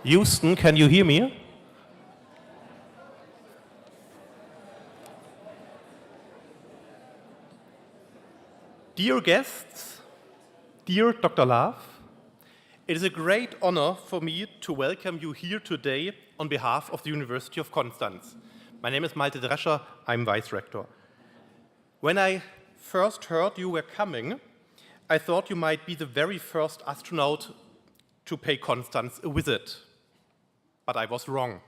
Houston, can you hear me? Dear guests, dear Dr. Love, it is a great honor for me to welcome you here today on behalf of the University of Konstanz. My name is Malte Drescher, I'm Vice Rector. When I first heard you were coming, I thought you might be the very first astronaut to pay Konstanz a visit. But I was wrong.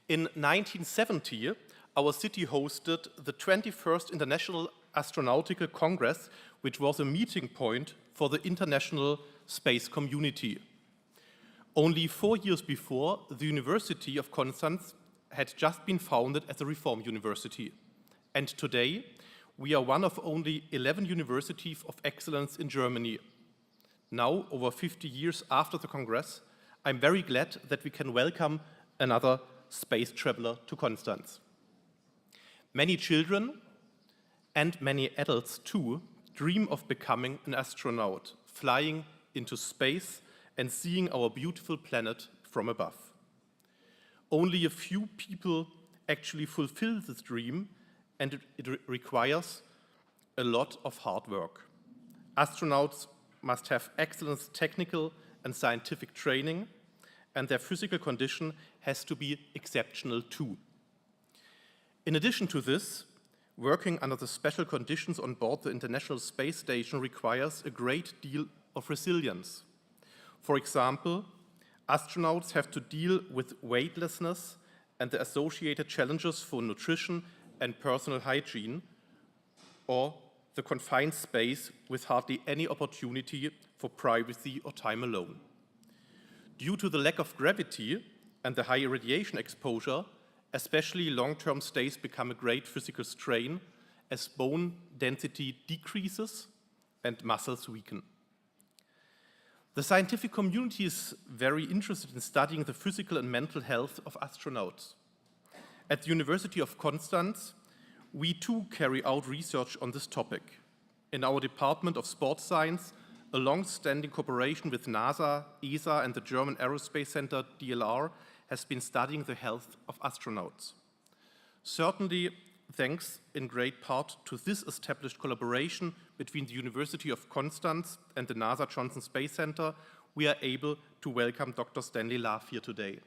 In 1970, our city hosted the 21st International Astronautical Congress, which was a meeting point for the international space community. Only 4 years before, the University of Konstanz had just been founded as a reform university. And today, we are one of only 11 universities of excellence in Germany. Now, over 50 years after the Congress, I'm very glad that we can welcome another space traveler to Konstanz. Many children and many adults too dream of becoming an astronaut, flying into space and seeing our beautiful planet from above. Only a few people actually fulfill this dream, and it requires a lot of hard work. Astronauts must have excellent technical and scientific training, and their physical condition has to be exceptional too. In addition to this, working under the special conditions on board the International Space Station requires a great deal of resilience. For example, astronauts have to deal with weightlessness and the associated challenges for nutrition and personal hygiene, or the confined space with hardly any opportunity for privacy or time alone. Due to the lack of gravity and the high radiation exposure, especially long-term stays become a great physical strain as bone density decreases and muscles weaken. The scientific community is very interested in studying the physical and mental health of astronauts. At the University of Konstanz, we too carry out research on this topic. In our Department of Sports Science, a long-standing cooperation with NASA, ESA, and the German Aerospace Center, DLR, has been studying the health of astronauts. Certainly, thanks in great part to this established collaboration between the University of Konstanz and the NASA Johnson Space Center, we are able to welcome Dr. Stanley Love here today.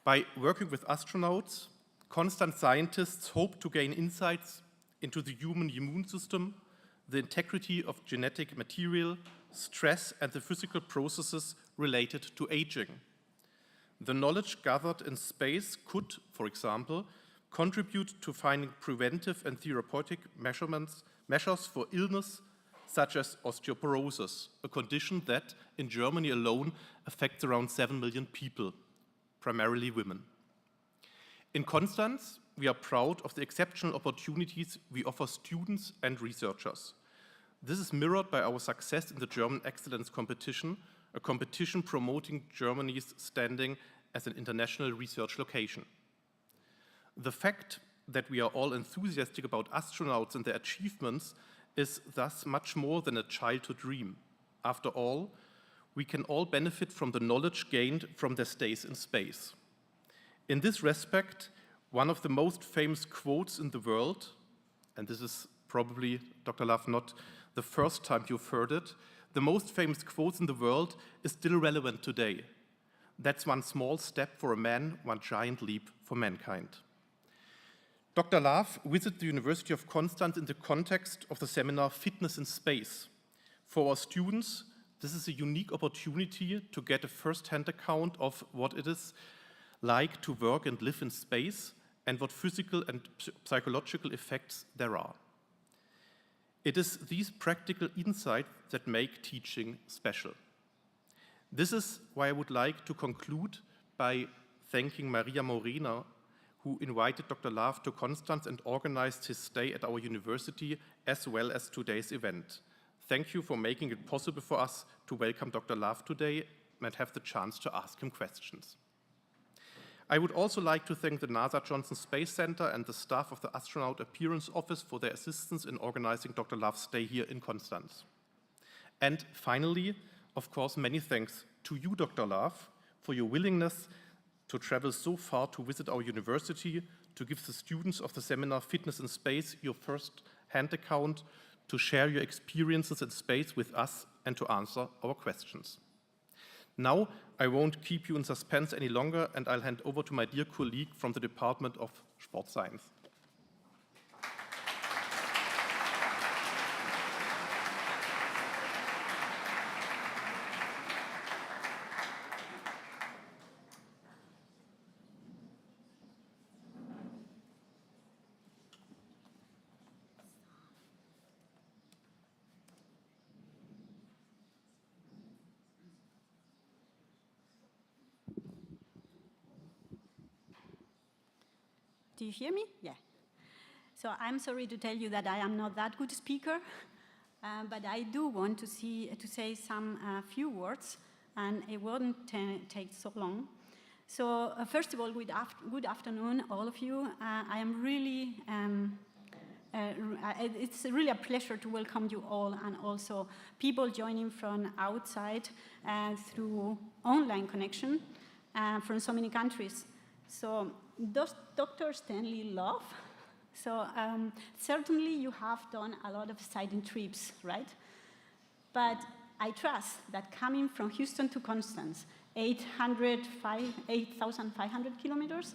By working with astronauts, Konstanz scientists hope to gain insights into the human immune system, the integrity of genetic material, stress, and the physical processes related to aging. The knowledge gathered in space could, for example, contribute to finding preventive and therapeutic measures for illness such as osteoporosis, a condition that in Germany alone affects around 7 million people, primarily women. In Konstanz, we are proud of the exceptional opportunities we offer students and researchers. This is mirrored by our success in the German Excellence Competition, a competition promoting Germany's standing as an international research location. The fact that we are all enthusiastic about astronauts and their achievements is thus much more than a childhood dream. After all, we can all benefit from the knowledge gained from their stays in space. In this respect, one of the most famous quotes in the world, and this is probably, Dr. Love, not the first time you've heard it, the most famous quote in the world is still relevant today. That's one small step for a man, one giant leap for mankind. Dr. Love visited the University of Konstanz in the context of the seminar Fitness in Space. For our students, this is a unique opportunity to get a first-hand account of what it is like to work and live in space and what physical and psychological effects there are. It is these practical insights that make teaching special. This is why I would like to conclude by thanking Maria Morena, who invited Dr. Love to Konstanz and organized his stay at our university as well as today's event. Thank you for making it possible for us to welcome Dr. Love today and have the chance to ask him questions. I would also like to thank the NASA Johnson Space Center and the staff of the Astronaut Appearance Office for their assistance in organizing Dr. Love's stay here in Konstanz. And finally, of course, many thanks to you, Dr. Love, for your willingness to travel so far to visit our university, to give the students of the seminar Fitness in Space your first-hand account, to share your experiences in space with us, and to answer our questions. Now, I won't keep you in suspense any longer, and I'll hand over to my dear colleague from the Department of Sport Science. Do you hear me? Yeah. So I'm sorry to tell you that I am not that good speaker, but I do want to say some few words, and it won't take so long. So first of all, good afternoon, all of you. I am really, it's really a pleasure to welcome you all, and also people joining from outside through online connection from so many countries. So Dr. Stanley Love. So certainly you have done a lot of exciting trips, right? But I trust that coming from Houston to Konstanz, 8,500 kilometers,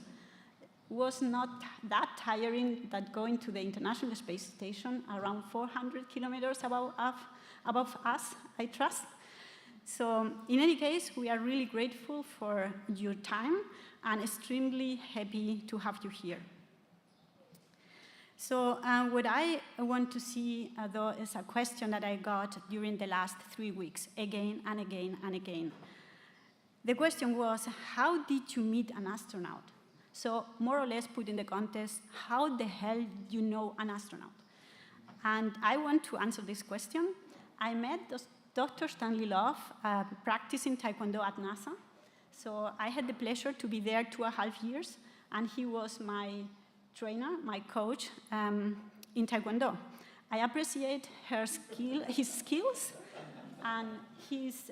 was not that tiring that going to the International Space Station around 400 kilometers above us, I trust. So in any case, we are really grateful for your time and extremely happy to have you here. So what I want to see, though, is a question that I got during the last 3 weeks, again and again and again. The question was, how did you meet an astronaut? So more or less put in the context, how the hell do you know an astronaut? And I want to answer this question. I met Dr. Stanley Love practicing Taekwondo at NASA. So I had the pleasure to be there 2.5 years, and he was my trainer, my coach in Taekwondo. I appreciate his skills and his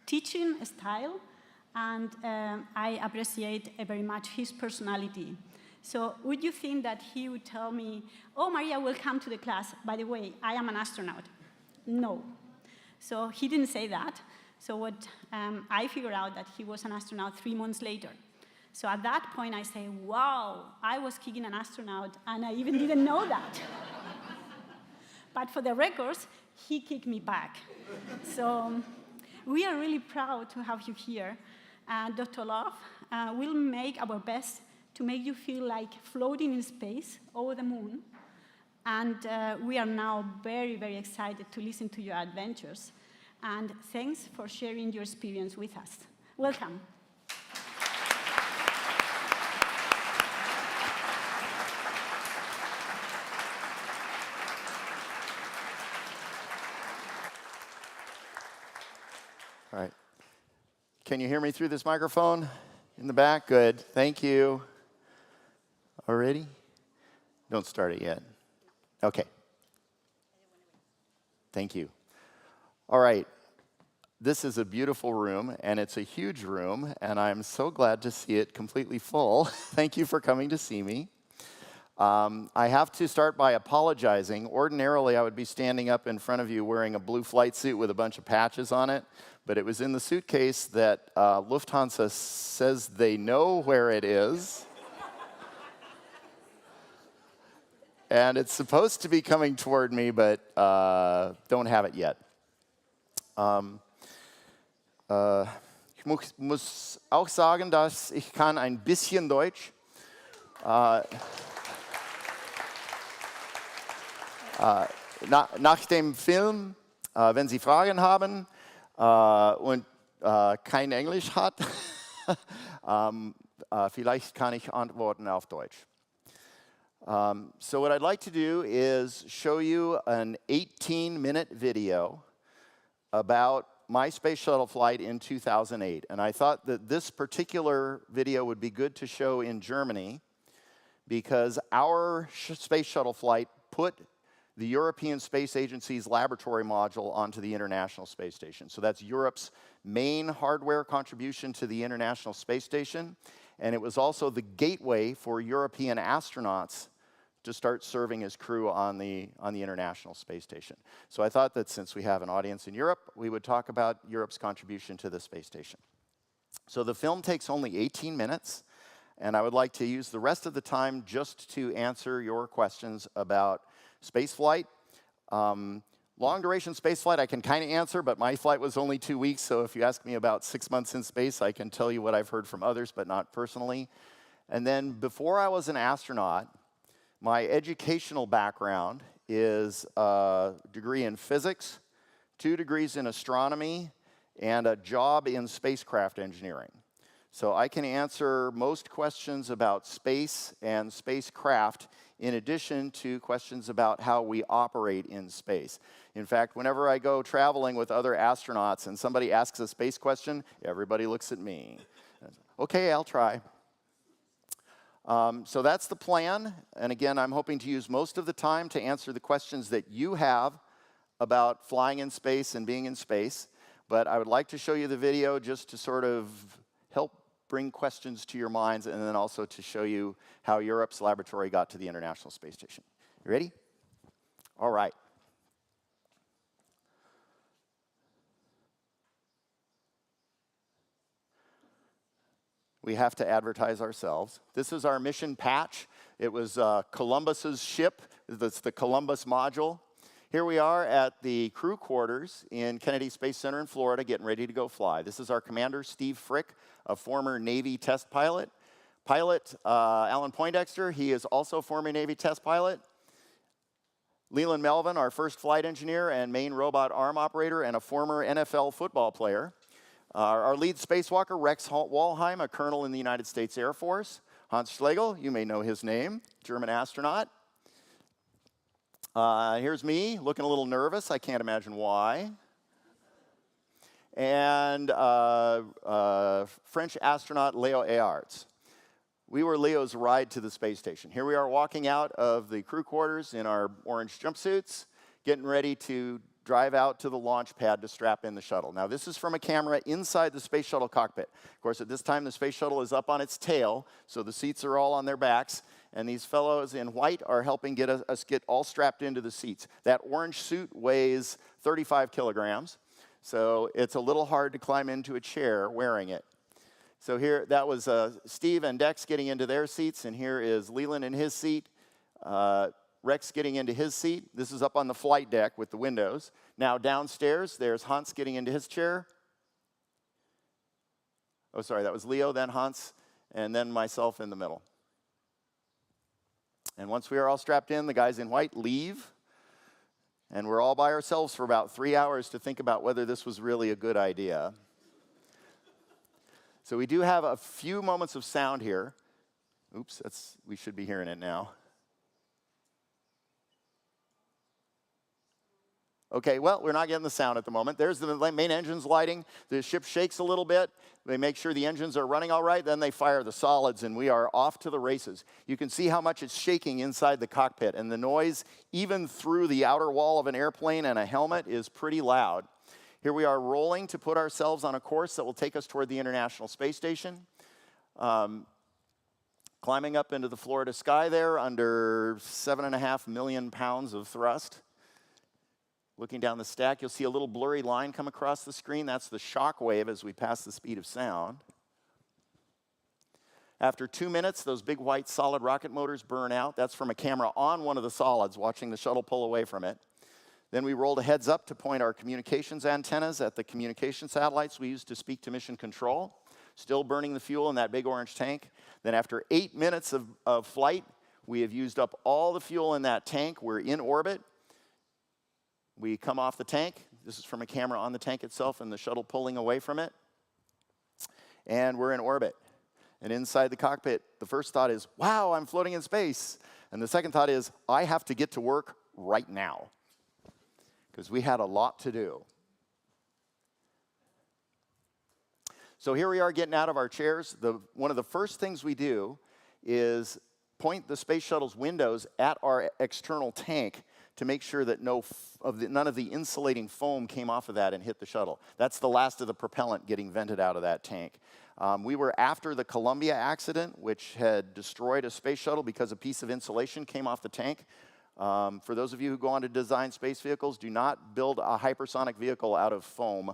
teaching style, and I appreciate very much his personality. So would you think that he would tell me, oh, Maria, welcome to the class. By the way, I am an astronaut. No. So he didn't say that. So what I figured out that he was an astronaut 3 months later. So at that point, I say, wow, I was kicking an astronaut, and I even didn't know that. But for the records, he kicked me back. So we are really proud to have you here. Dr. Love will make our best to make you feel like floating in space over the moon. And we are now very, very excited to listen to your adventures. And thanks for sharing your experience with us. Welcome. All right. Can you hear me through this microphone in the back? Good. Thank you. Already? Don't start it yet. Okay. Thank you. All right. This is a beautiful room, and it's a huge room, and I'm so glad to see it completely full. Thank you for coming to see me. I have to start by apologizing. Ordinarily, I would be standing up in front of you wearing a blue flight suit with a bunch of patches on it, but it was in the suitcase that Lufthansa says they know where it is. And it's supposed to be coming toward me, but don't have it yet. Ich muss auch sagen, dass ich kann ein bisschen Deutsch. Nach dem Film, wenn Sie Fragen haben und kein Englisch hat, vielleicht kann ich antworten auf Deutsch. So what I'd like to do is show you an 18-minute video about my space shuttle flight in 2008. And I thought that this particular video would be good to show in Germany because our space shuttle flight put the European Space Agency's laboratory module onto the International Space Station. So that's Europe's main hardware contribution to the International Space Station, and it was also the gateway for European astronauts to start serving as crew on the International Space Station. So I thought that since we have an audience in Europe, we would talk about Europe's contribution to the space station. So the film takes only 18 minutes, and I would like to use the rest of the time just to answer your questions about spaceflight. Long-duration spaceflight I can kind of answer, but my flight was only 2 weeks, so if you ask me about 6 months in space, I can tell you what I've heard from others, but not personally. And then before I was an astronaut, my educational background is a degree in physics, 2 degrees in astronomy, and a job in spacecraft engineering. So I can answer most questions about space and spacecraft in addition to questions about how we operate in space. In fact, whenever I go traveling with other astronauts and somebody asks a space question, everybody looks at me. Okay, I'll try. So that's the plan, and again, I'm hoping to use most of the time to answer the questions that you have about flying in space and being in space, but I would like to show you the video just to sort of help bring questions to your minds, and then also to show you how Europe's laboratory got to the International Space Station. You ready? All right. We have to advertise ourselves. This is our mission patch. It was Columbus's ship. That's the Columbus module. Here we are at the crew quarters in Kennedy Space Center in Florida, getting ready to go fly. This is our commander, Steve Frick, a former Navy test pilot. Pilot Alan Poindexter, he is also a former Navy test pilot. Leland Melvin, our first flight engineer and main robot arm operator, and a former NFL football player. Our lead spacewalker, Rex Walheim, a colonel in the United States Air Force. Hans Schlegel, you may know his name, German astronaut. Here's me, looking a little nervous. I can't imagine why. And French astronaut Leo Aerts. We were Leo's ride to the space station. Here we are walking out of the crew quarters in our orange jumpsuits, getting ready to drive out to the launch pad to strap in the shuttle. Now, this is from a camera inside the space shuttle cockpit. Of course, at this time, the space shuttle is up on its tail, so the seats are all on their backs, and these fellows in white are helping get us get all strapped into the seats. That orange suit weighs 35 kilograms, so it's a little hard to climb into a chair wearing it. So here, that was Steve and Dex getting into their seats, and here is Leland in his seat. Rex getting into his seat. This is up on the flight deck with the windows. Now downstairs, there's Hans getting into his chair. Oh, sorry, that was Leo, then Hans, and then myself in the middle. And once we are all strapped in, the guys in white leave, and we're all by ourselves for about 3 hours to think about whether this was really a good idea. So we do have a few moments of sound here. Oops, we should be hearing it now. Okay, well, we're not getting the sound at the moment. There's the main engines lighting. The ship shakes a little bit. They make sure the engines are running all right. Then they fire the solids, and we are off to the races. You can see how much it's shaking inside the cockpit, and the noise, even through the outer wall of an airplane and a helmet, is pretty loud. Here we are rolling to put ourselves on a course that will take us toward the International Space Station. Climbing up into the Florida sky there under 7.5 million pounds of thrust. Looking down the stack, you'll see a little blurry line come across the screen. That's the shock wave as we pass the speed of sound. After 2 minutes, those big white solid rocket motors burn out. That's from a camera on one of the solids, watching the shuttle pull away from it. Then we rolled a heads up to point our communications antennas at the communication satellites we use to speak to mission control. Still burning the fuel in that big orange tank. Then after 8 minutes of flight, we have used up all the fuel in that tank. We're in orbit. We come off the tank. This is from a camera on the tank itself and the shuttle pulling away from it. And we're in orbit. And inside the cockpit, the first thought is, wow, I'm floating in space. And the second thought is, I have to get to work right now. Because we had a lot to do. So here we are getting out of our chairs. One of the first things we do is point the space shuttle's windows at our external tank to make sure that none of the insulating foam came off of that and hit the shuttle. That's the last of the propellant getting vented out of that tank. We were after the Columbia accident, which had destroyed a space shuttle because a piece of insulation came off the tank. For those of you who go on to design space vehicles, do not build a hypersonic vehicle out of foam.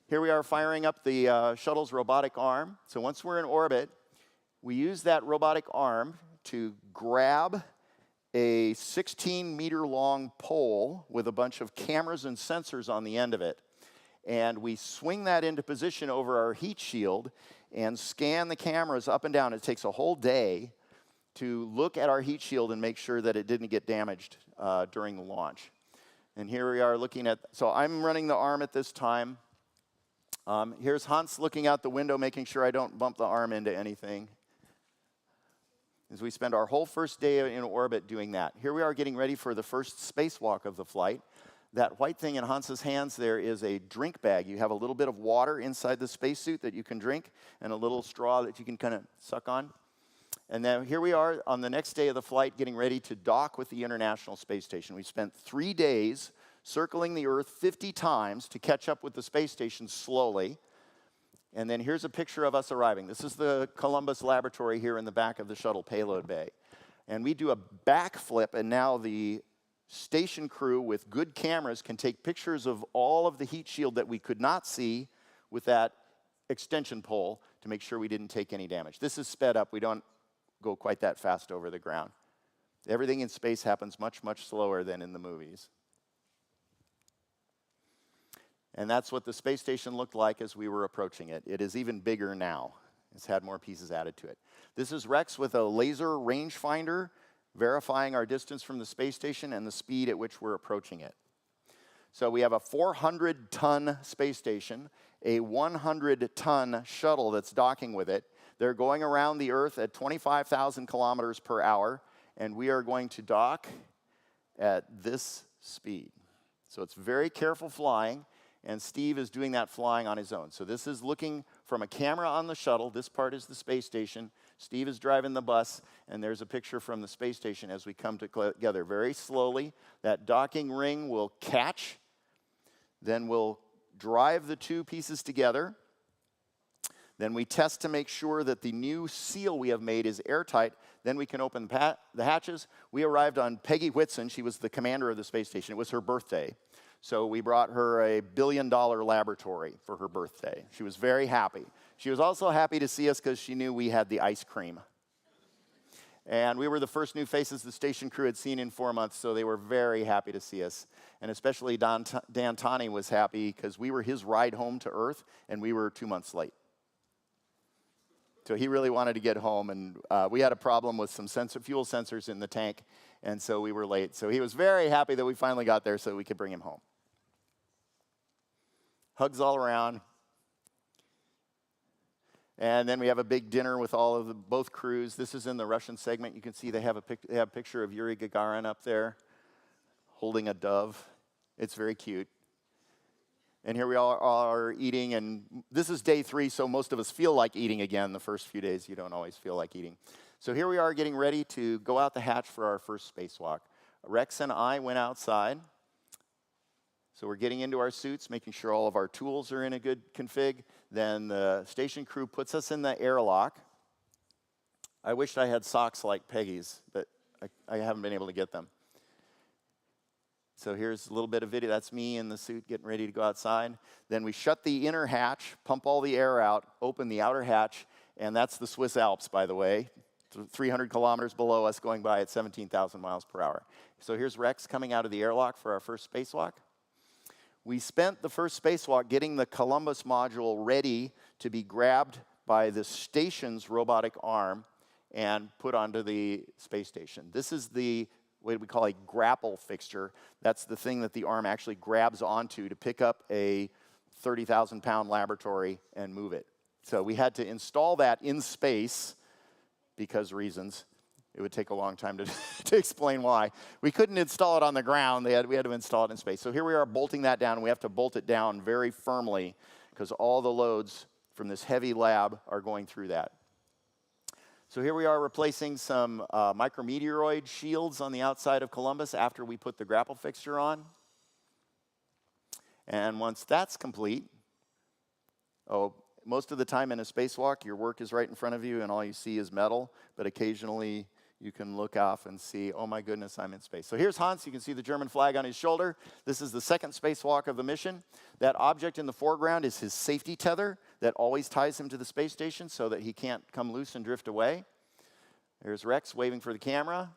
Here we are firing up the shuttle's robotic arm. So once we're in orbit, we use that robotic arm to grab a 16-meter-long pole with a bunch of cameras and sensors on the end of it. And we swing that into position over our heat shield and scan the cameras up and down. It takes a whole day to look at our heat shield and make sure that it didn't get damaged during the launch. And here we are looking at, so I'm running the arm at this time. Here's Hans looking out the window, making sure I don't bump the arm into anything. As we spend our whole first day in orbit doing that. Here we are getting ready for the first spacewalk of the flight. That white thing in Hans's hands there is a drink bag. You have a little bit of water inside the spacesuit that you can drink and a little straw that you can kind of suck on. And then here we are on the next day of the flight getting ready to dock with the International Space Station. We spent 3 days circling the Earth 50 times to catch up with the space station slowly. And then here's a picture of us arriving. This is the Columbus laboratory here in the back of the shuttle payload bay. And we do a backflip, and now the station crew with good cameras can take pictures of all of the heat shield that we could not see with that extension pole to make sure we didn't take any damage. This is sped up. We don't go quite that fast over the ground. Everything in space happens much, much slower than in the movies. And that's what the space station looked like as we were approaching it. It is even bigger now. It's had more pieces added to it. This is Rex with a laser rangefinder, verifying our distance from the space station and the speed at which we're approaching it. So we have a 400-ton space station, a 100-ton shuttle that's docking with it. They're going around the Earth at 25,000 kilometers per hour, and we are going to dock at this speed. So it's very careful flying. And Steve is doing that flying on his own. So this is looking from a camera on the shuttle. This part is the space station. Steve is driving the bus, and there's a picture from the space station as we come together. Very slowly, that docking ring will catch. Then we'll drive the two pieces together. Then we test to make sure that the new seal we have made is airtight. Then we can open the hatches. We arrived on Peggy Whitson. She was the commander of the space station. It was her birthday. So we brought her a $1 billion laboratory for her birthday. She was very happy. She was also happy to see us because she knew we had the ice cream. And we were the first new faces the station crew had seen in 4 months, so they were very happy to see us. And especially Dan Tani was happy because we were his ride home to Earth, and we were 2 months late. So he really wanted to get home, and we had a problem with some fuel sensors in the tank, and so we were late. So he was very happy that we finally got there so we could bring him home. Hugs all around. And then we have a big dinner with all of both crews. This is in the Russian segment. You can see they have a picture of Yuri Gagarin up there holding a dove. It's very cute. And here we all are eating, and this is day 3, so most of us feel like eating again. The first few days, you don't always feel like eating. So here we are getting ready to go out the hatch for our first spacewalk. Rex and I went outside. So we're getting into our suits, making sure all of our tools are in a good config. Then the station crew puts us in the airlock. I wished I had socks like Peggy's, but I haven't been able to get them. So here's a little bit of video. That's me in the suit getting ready to go outside. Then we shut the inner hatch, pump all the air out, open the outer hatch, and that's the Swiss Alps, by the way, 300 kilometers below us, going by at 17,000 miles per hour. So here's Rex coming out of the airlock for our first spacewalk. We spent the first spacewalk getting the Columbus module ready to be grabbed by the station's robotic arm and put onto the space station. This is the what we call a grapple fixture. That's the thing that the arm actually grabs onto to pick up a 30,000-pound laboratory and move it. So we had to install that in space because reasons. It would take a long time to explain why. We couldn't install it on the ground. We had to install it in space. So here we are bolting that down. We have to bolt it down very firmly because all the loads from this heavy lab are going through that. So here we are replacing some micrometeoroid shields on the outside of Columbus after we put the grapple fixture on. And once that's complete, most of the time in a spacewalk, your work is right in front of you and all you see is metal, but occasionally you can look off and see, oh my goodness, I'm in space. So here's Hans. You can see the German flag on his shoulder. This is the second spacewalk of the mission. That object in the foreground is his safety tether that always ties him to the space station so that he can't come loose and drift away. There's Rex waving for the camera.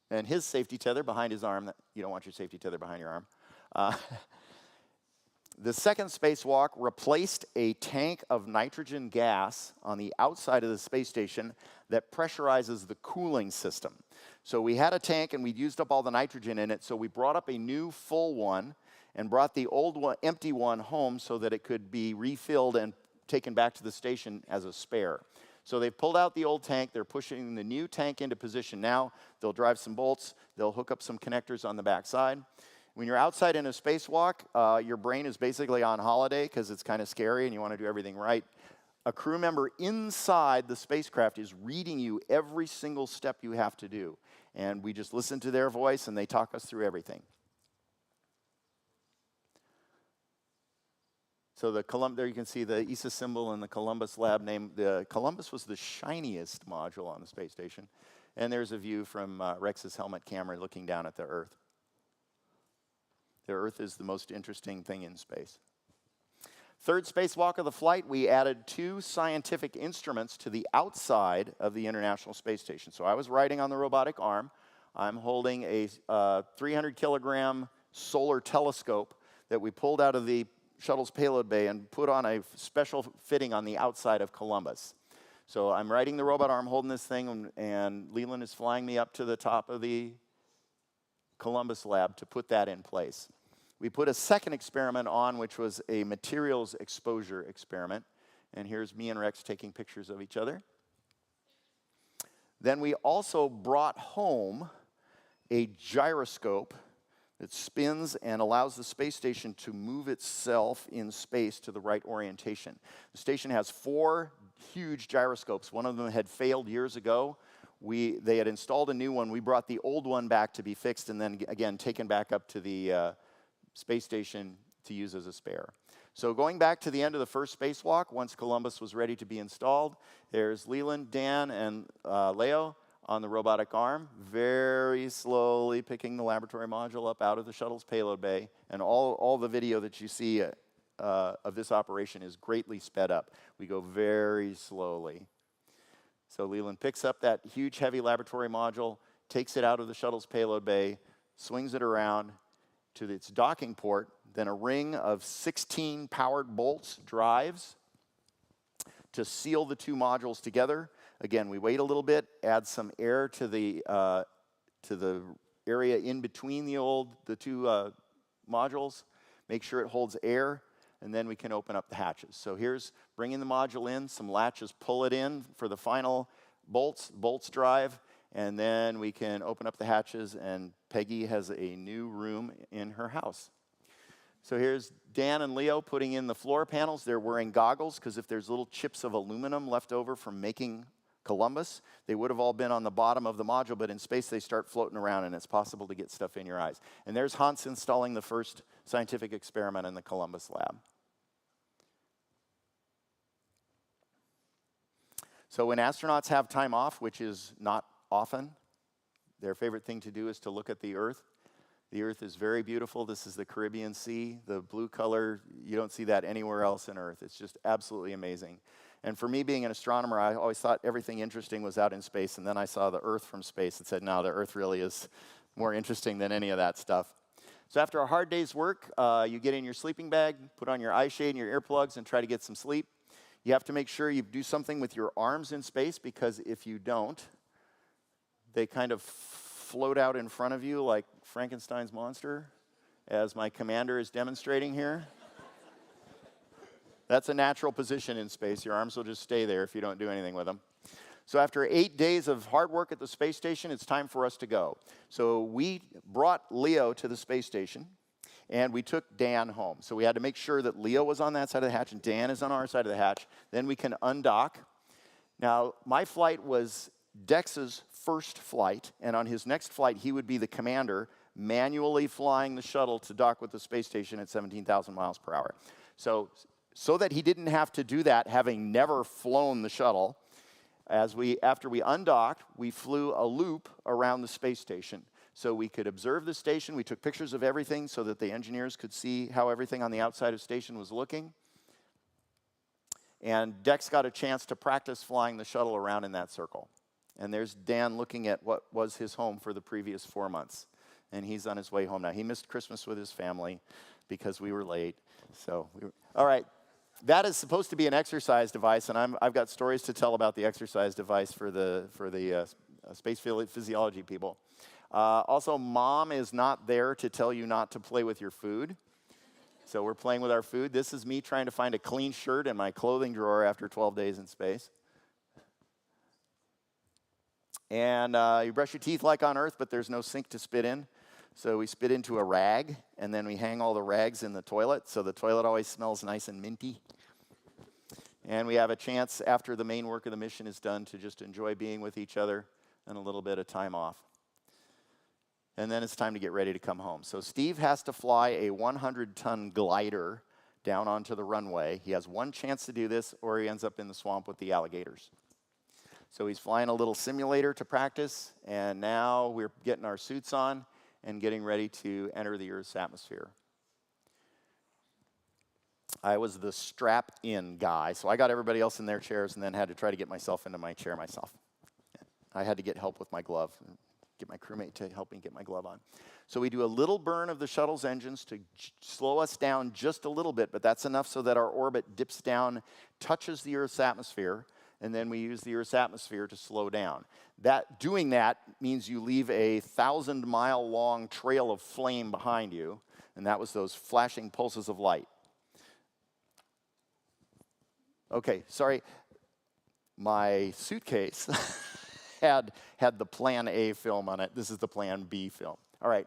And his safety tether behind his arm. You don't want your safety tether behind your arm. The second spacewalk replaced a tank of nitrogen gas on the outside of the space station that pressurizes the cooling system. So we had a tank and we'd used up all the nitrogen in it, so we brought up a new full one and brought the old one, empty one home so that it could be refilled and taken back to the station as a spare. So they've pulled out the old tank, they're pushing the new tank into position now. They'll drive some bolts, they'll hook up some connectors on the back side. When you're outside in a spacewalk, your brain is basically on holiday because it's kind of scary and you want to do everything right. A crew member inside the spacecraft is reading you every single step you have to do. And we just listen to their voice and they talk us through everything. So there you can see the ESA symbol and the Columbus lab name. The Columbus was the shiniest module on the space station. And there's a view from Rex's helmet camera looking down at the Earth. The Earth is the most interesting thing in space. Third spacewalk of the flight, we added 2 scientific instruments to the outside of the International Space Station. So I was riding on the robotic arm. I'm holding a 300-kilogram solar telescope that we pulled out of the shuttle's payload bay and put on a special fitting on the outside of Columbus. So I'm riding the robot arm, holding this thing, and Leland is flying me up to the top of the Columbus lab to put that in place. We put a second experiment on, which was a materials exposure experiment. And here's me and Rex taking pictures of each other. Then we also brought home a gyroscope that spins and allows the space station to move itself in space to the right orientation. The station has 4 huge gyroscopes. One of them had failed years ago. They had installed a new one. We brought the old one back to be fixed and then, again, taken back up to the space station to use as a spare. So going back to the end of the first spacewalk, once Columbus was ready to be installed, there's Leland, Dan, and Leo on the robotic arm, very slowly picking the laboratory module up out of the shuttle's payload bay. And all the video that you see of this operation is greatly sped up. We go very slowly. So Leland picks up that huge, heavy laboratory module, takes it out of the shuttle's payload bay, swings it around to its docking port, then a ring of 16 powered bolts drives to seal the 2 modules together. Again, we wait a little bit, add some air to the area in between the 2 modules, make sure it holds air, and then we can open up the hatches. So here's bringing the module in, some latches pull it in for the final bolts drive, and then we can open up the hatches, and Peggy has a new room in her house. So here's Dan and Leo putting in the floor panels. They're wearing goggles, because if there's little chips of aluminum left over from making Columbus, they would have all been on the bottom of the module, but in space they start floating around, and it's possible to get stuff in your eyes. And there's Hans installing the first scientific experiment in the Columbus lab. So when astronauts have time off, which is not often, their favorite thing to do is to look at the Earth. The Earth is very beautiful. This is the Caribbean Sea. The blue color, you don't see that anywhere else in Earth. It's just absolutely amazing. And for me, being an astronomer, I always thought everything interesting was out in space, and then I saw the Earth from space and said, no, the Earth really is more interesting than any of that stuff. So after a hard day's work, you get in your sleeping bag, put on your eye shade and your earplugs, and try to get some sleep. You have to make sure you do something with your arms in space, because if you don't, they kind of float out in front of you like Frankenstein's monster, as my commander is demonstrating here. That's a natural position in space. Your arms will just stay there if you don't do anything with them. So after 8 days of hard work at the space station, it's time for us to go. So we brought Leo to the space station, and we took Dan home. So we had to make sure that Leo was on that side of the hatch and Dan is on our side of the hatch. Then we can undock, Now, my flight was Dex's first flight, and on his next flight, he would be the commander, manually flying the shuttle to dock with the space station at 17,000 miles per hour. So that he didn't have to do that, having never flown the shuttle, after we undocked, we flew a loop around the space station. So we could observe the station. We took pictures of everything so that the engineers could see how everything on the outside of the station was looking. And Dex got a chance to practice flying the shuttle around in that circle. And there's Dan looking at what was his home for the previous 4 months. And he's on his way home now. He missed Christmas with his family because we were late. All right. That is supposed to be an exercise device, and I've got stories to tell about the exercise device for the space physiology people. Also, Mom is not there to tell you not to play with your food. So we're playing with our food. This is me trying to find a clean shirt in my clothing drawer after 12 days in space. And you brush your teeth like on Earth, but there's no sink to spit in. So we spit into a rag, and then we hang all the rags in the toilet, so the toilet always smells nice and minty. And we have a chance, after the main work of the mission is done, to just enjoy being with each other and a little bit of time off. And then it's time to get ready to come home. So Steve has to fly a 100-ton glider down onto the runway. He has one chance to do this, or he ends up in the swamp with the alligators. So he's flying a little simulator to practice, and now we're getting our suits on and getting ready to enter the Earth's atmosphere. I was the strap-in guy, so I got everybody else in their chairs and then had to try to get myself into my chair myself. I had to get help with my glove, get my crewmate to help me get my glove on. So we do a little burn of the shuttle's engines to slow us down just a little bit, but that's enough so that our orbit dips down, touches the Earth's atmosphere, and then we use the Earth's atmosphere to slow down. Doing that means you leave a 1,000-mile-long trail of flame behind you, and that was those flashing pulses of light. Okay, sorry. My suitcase had the Plan A film on it. This is the Plan B film. All right.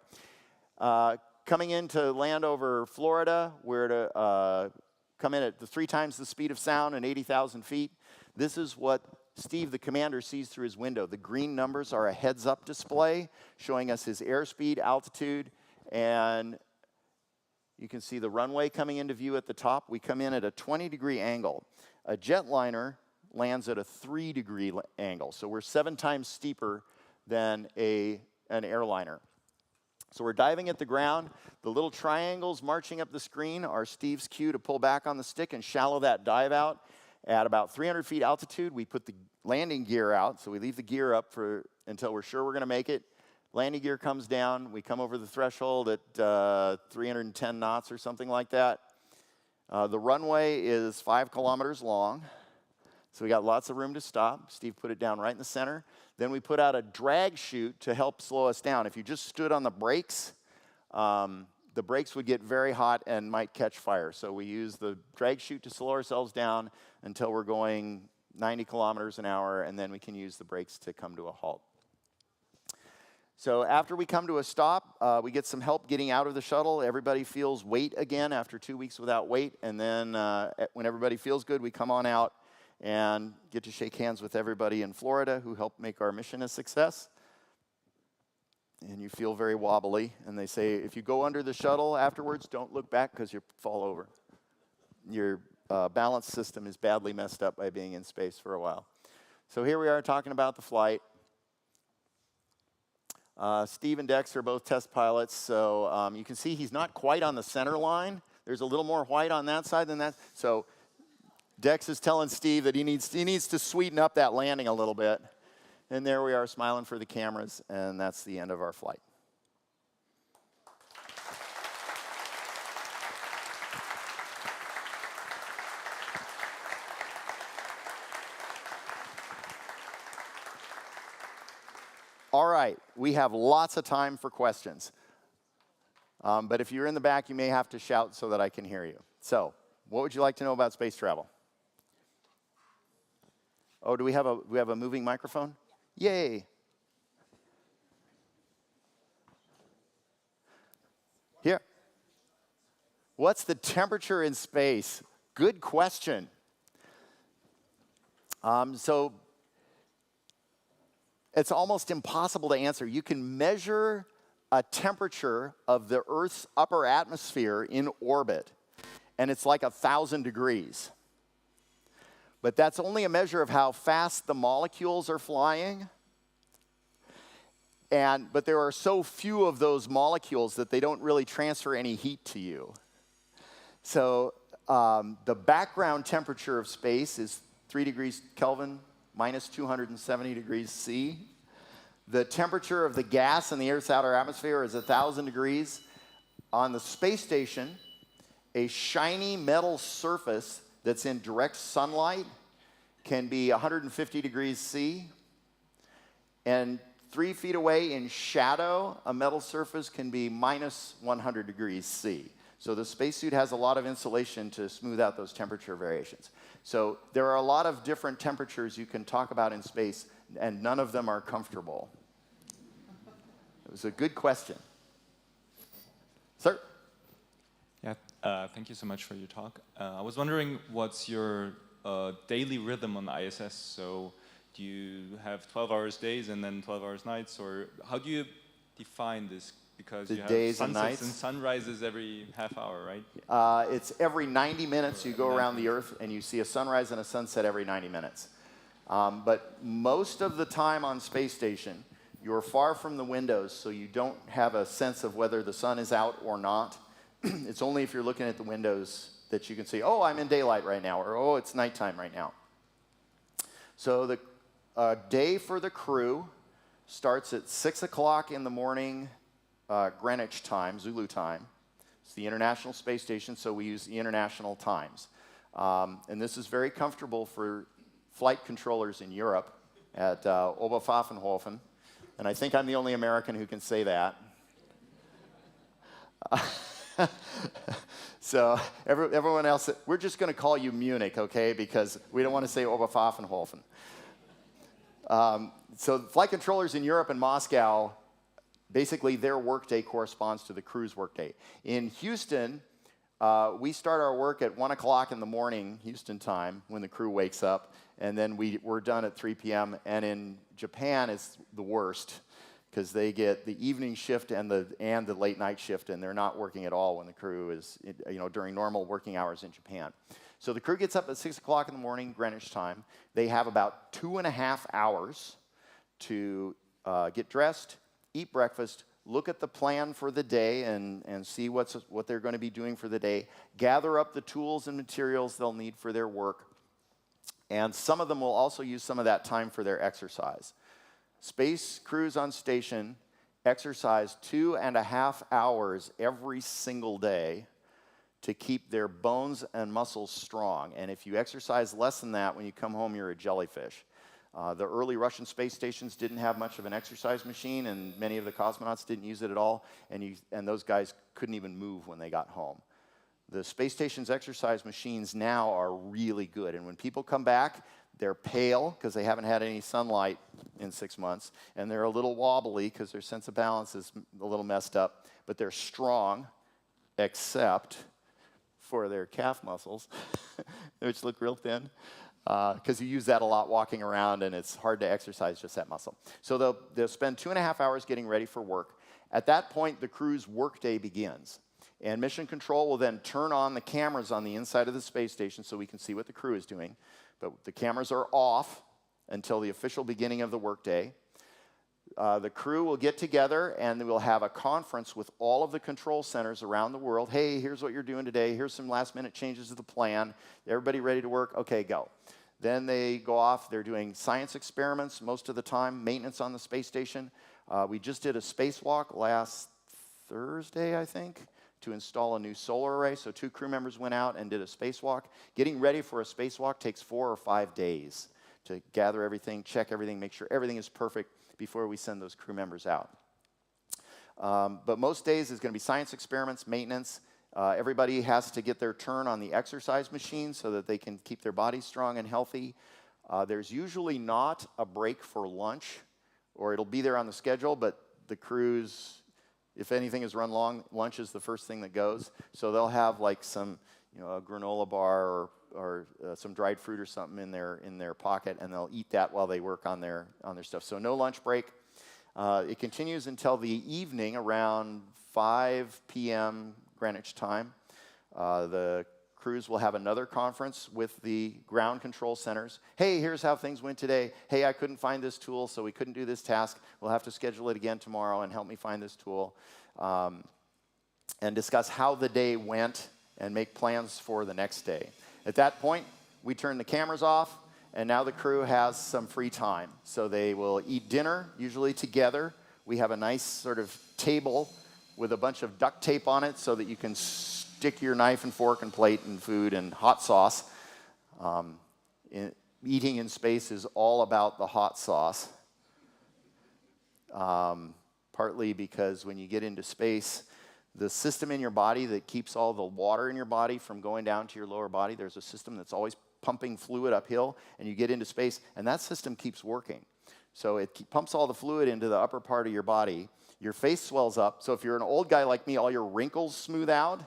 Coming in to land over Florida, we're to come in at 3 times the speed of sound and 80,000 feet. This is what Steve, the commander, sees through his window. The green numbers are a heads-up display showing us his airspeed, altitude, and you can see the runway coming into view at the top. We come in at a 20-degree angle. A jetliner lands at a 3-degree angle, so we're 7 times steeper than an airliner. So we're diving at the ground. The little triangles marching up the screen are Steve's cue to pull back on the stick and shallow that dive out. At about 300 feet altitude, we put the landing gear out, so we leave the gear up until we're sure we're going to make it. Landing gear comes down. We come over the threshold at 310 knots or something like that. The runway is 5 kilometers long, so we got lots of room to stop. Steve put it down right in the center. Then we put out a drag chute to help slow us down. If you just stood on the brakes would get very hot and might catch fire. So we use the drag chute to slow ourselves down until we're going 90 kilometers an hour, and then we can use the brakes to come to a halt. So after we come to a stop, we get some help getting out of the shuttle. Everybody feels weight again after 2 weeks without weight. And then when everybody feels good, we come on out and get to shake hands with everybody in Florida who helped make our mission a success. And you feel very wobbly. And they say, if you go under the shuttle afterwards, don't look back because you'll fall over. Your balance system is badly messed up by being in space for a while. So here we are talking about the flight. Steve and Dex are both test pilots, so you can see he's not quite on the center line. There's a little more white on that side than that. So Dex is telling Steve that he needs to sweeten up that landing a little bit. And there we are smiling for the cameras, and that's the end of our flight. All right, we have lots of time for questions. But if you're in the back, you may have to shout so that I can hear you. So, what would you like to know about space travel? Oh, do we have a moving microphone? Yay. Here. What's the temperature in space? Good question. So It's almost impossible to answer. You can measure a temperature of the Earth's upper atmosphere in orbit, and it's like 1,000 degrees. But that's only a measure of how fast the molecules are flying. But there are so few of those molecules that they don't really transfer any heat to you. So the background temperature of space is 3 degrees Kelvin, minus 270 degrees C. The temperature of the gas in the Earth's outer atmosphere is 1,000 degrees. On the space station, a shiny metal surface that's in direct sunlight can be 150 degrees C. And 3 feet away in shadow, a metal surface can be minus 100 degrees C. So the spacesuit has a lot of insulation to smooth out those temperature variations. So there are a lot of different temperatures you can talk about in space, and none of them are comfortable. It was a good question. Sir? Yeah, thank you so much for your talk. I was wondering, what's your daily rhythm on ISS? So do you have 12 hours days and then 12 hours nights, or how do you define this? Because The you have days and sunsets nights? and sunrises every half hour, right? It's every 90 minutes you go around the Earth, and you see a sunrise and a sunset every 90 minutes. But most of the time on space station, you're far from the windows, so you don't have a sense of whether the sun is out or not. It's only if you're looking at the windows that you can see, oh, I'm in daylight right now, or oh, it's nighttime right now. So the day for the crew starts at 6 o'clock in the morning, Greenwich time, Zulu time. It's the International Space Station, so we use the international times. And this is very comfortable for flight controllers in Europe at Oberpfaffenhofen. And I think I'm the only American who can say that. So everyone else, we're just going to call you Munich, okay? Because we don't want to say Oberpfaffenhofen. So flight controllers in Europe and Moscow, basically their workday corresponds to the crew's workday. In Houston, we start our work at 1 o'clock in the morning, Houston time, when the crew wakes up, and then we're done at 3 p.m. And in Japan, it's the worst, because they get the evening shift and the late night shift, and they're not working at all when the crew is, during normal working hours in Japan. So the crew gets up at 6 o'clock in the morning, Greenwich time. They have about 2.5 hours to get dressed, eat breakfast, look at the plan for the day and see what they're going to be doing for the day, gather up the tools and materials they'll need for their work, and some of them will also use some of that time for their exercise. Space crews on station exercise 2.5 hours every single day to keep their bones and muscles strong. And if you exercise less than that, when you come home, you're a jellyfish. The early Russian space stations didn't have much of an exercise machine, and many of the cosmonauts didn't use it at all, and those guys couldn't even move when they got home. The space station's exercise machines now are really good, and when people come back, they're pale because they haven't had any sunlight in 6 months, and they're a little wobbly because their sense of balance is a little messed up, but they're strong, except for their calf muscles, which look real thin. Because you use that a lot walking around, and it's hard to exercise just that muscle. So they'll spend 2.5 hours getting ready for work. At that point, the crew's workday begins. And mission control will then turn on the cameras on the inside of the space station so we can see what the crew is doing. But the cameras are off until the official beginning of the workday. The crew will get together, and we'll have a conference with all of the control centers around the world. Hey, here's what you're doing today. Here's some last-minute changes to the plan. Everybody ready to work? Okay, go. Then they go off. They're doing science experiments most of the time, maintenance on the space station. We just did a spacewalk last Thursday, I think, to install a new solar array. So 2 crew members went out and did a spacewalk. Getting ready for a spacewalk takes 4 or 5 days to gather everything, check everything, make sure everything is perfect before we send those crew members out. But most days is going to be science experiments, maintenance. Everybody has to get their turn on the exercise machine so that they can keep their bodies strong and healthy. There's usually not a break for lunch, or it'll be there on the schedule, but the crews, if anything is run long, lunch is the first thing that goes. So they'll have like some, a granola bar or some dried fruit or something in their pocket, and they'll eat that while they work on their stuff. So no lunch break. It continues until the evening around 5 p.m. Greenwich time. The crews will have another conference with the ground control centers. Hey, here's how things went today. Hey, I couldn't find this tool, so we couldn't do this task. We'll have to schedule it again tomorrow and help me find this tool. And discuss how the day went and make plans for the next day. At that point, we turn the cameras off, and now the crew has some free time. So they will eat dinner, usually together. We have a nice sort of table with a bunch of duct tape on it so that you can stick your knife and fork and plate and food and hot sauce. Eating in space is all about the hot sauce. Partly because when you get into space, the system in your body that keeps all the water in your body from going down to your lower body, there's a system that's always pumping fluid uphill, and you get into space, and that system keeps working. So it pumps all the fluid into the upper part of your body. Your face swells up, so if you're an old guy like me, all your wrinkles smooth out.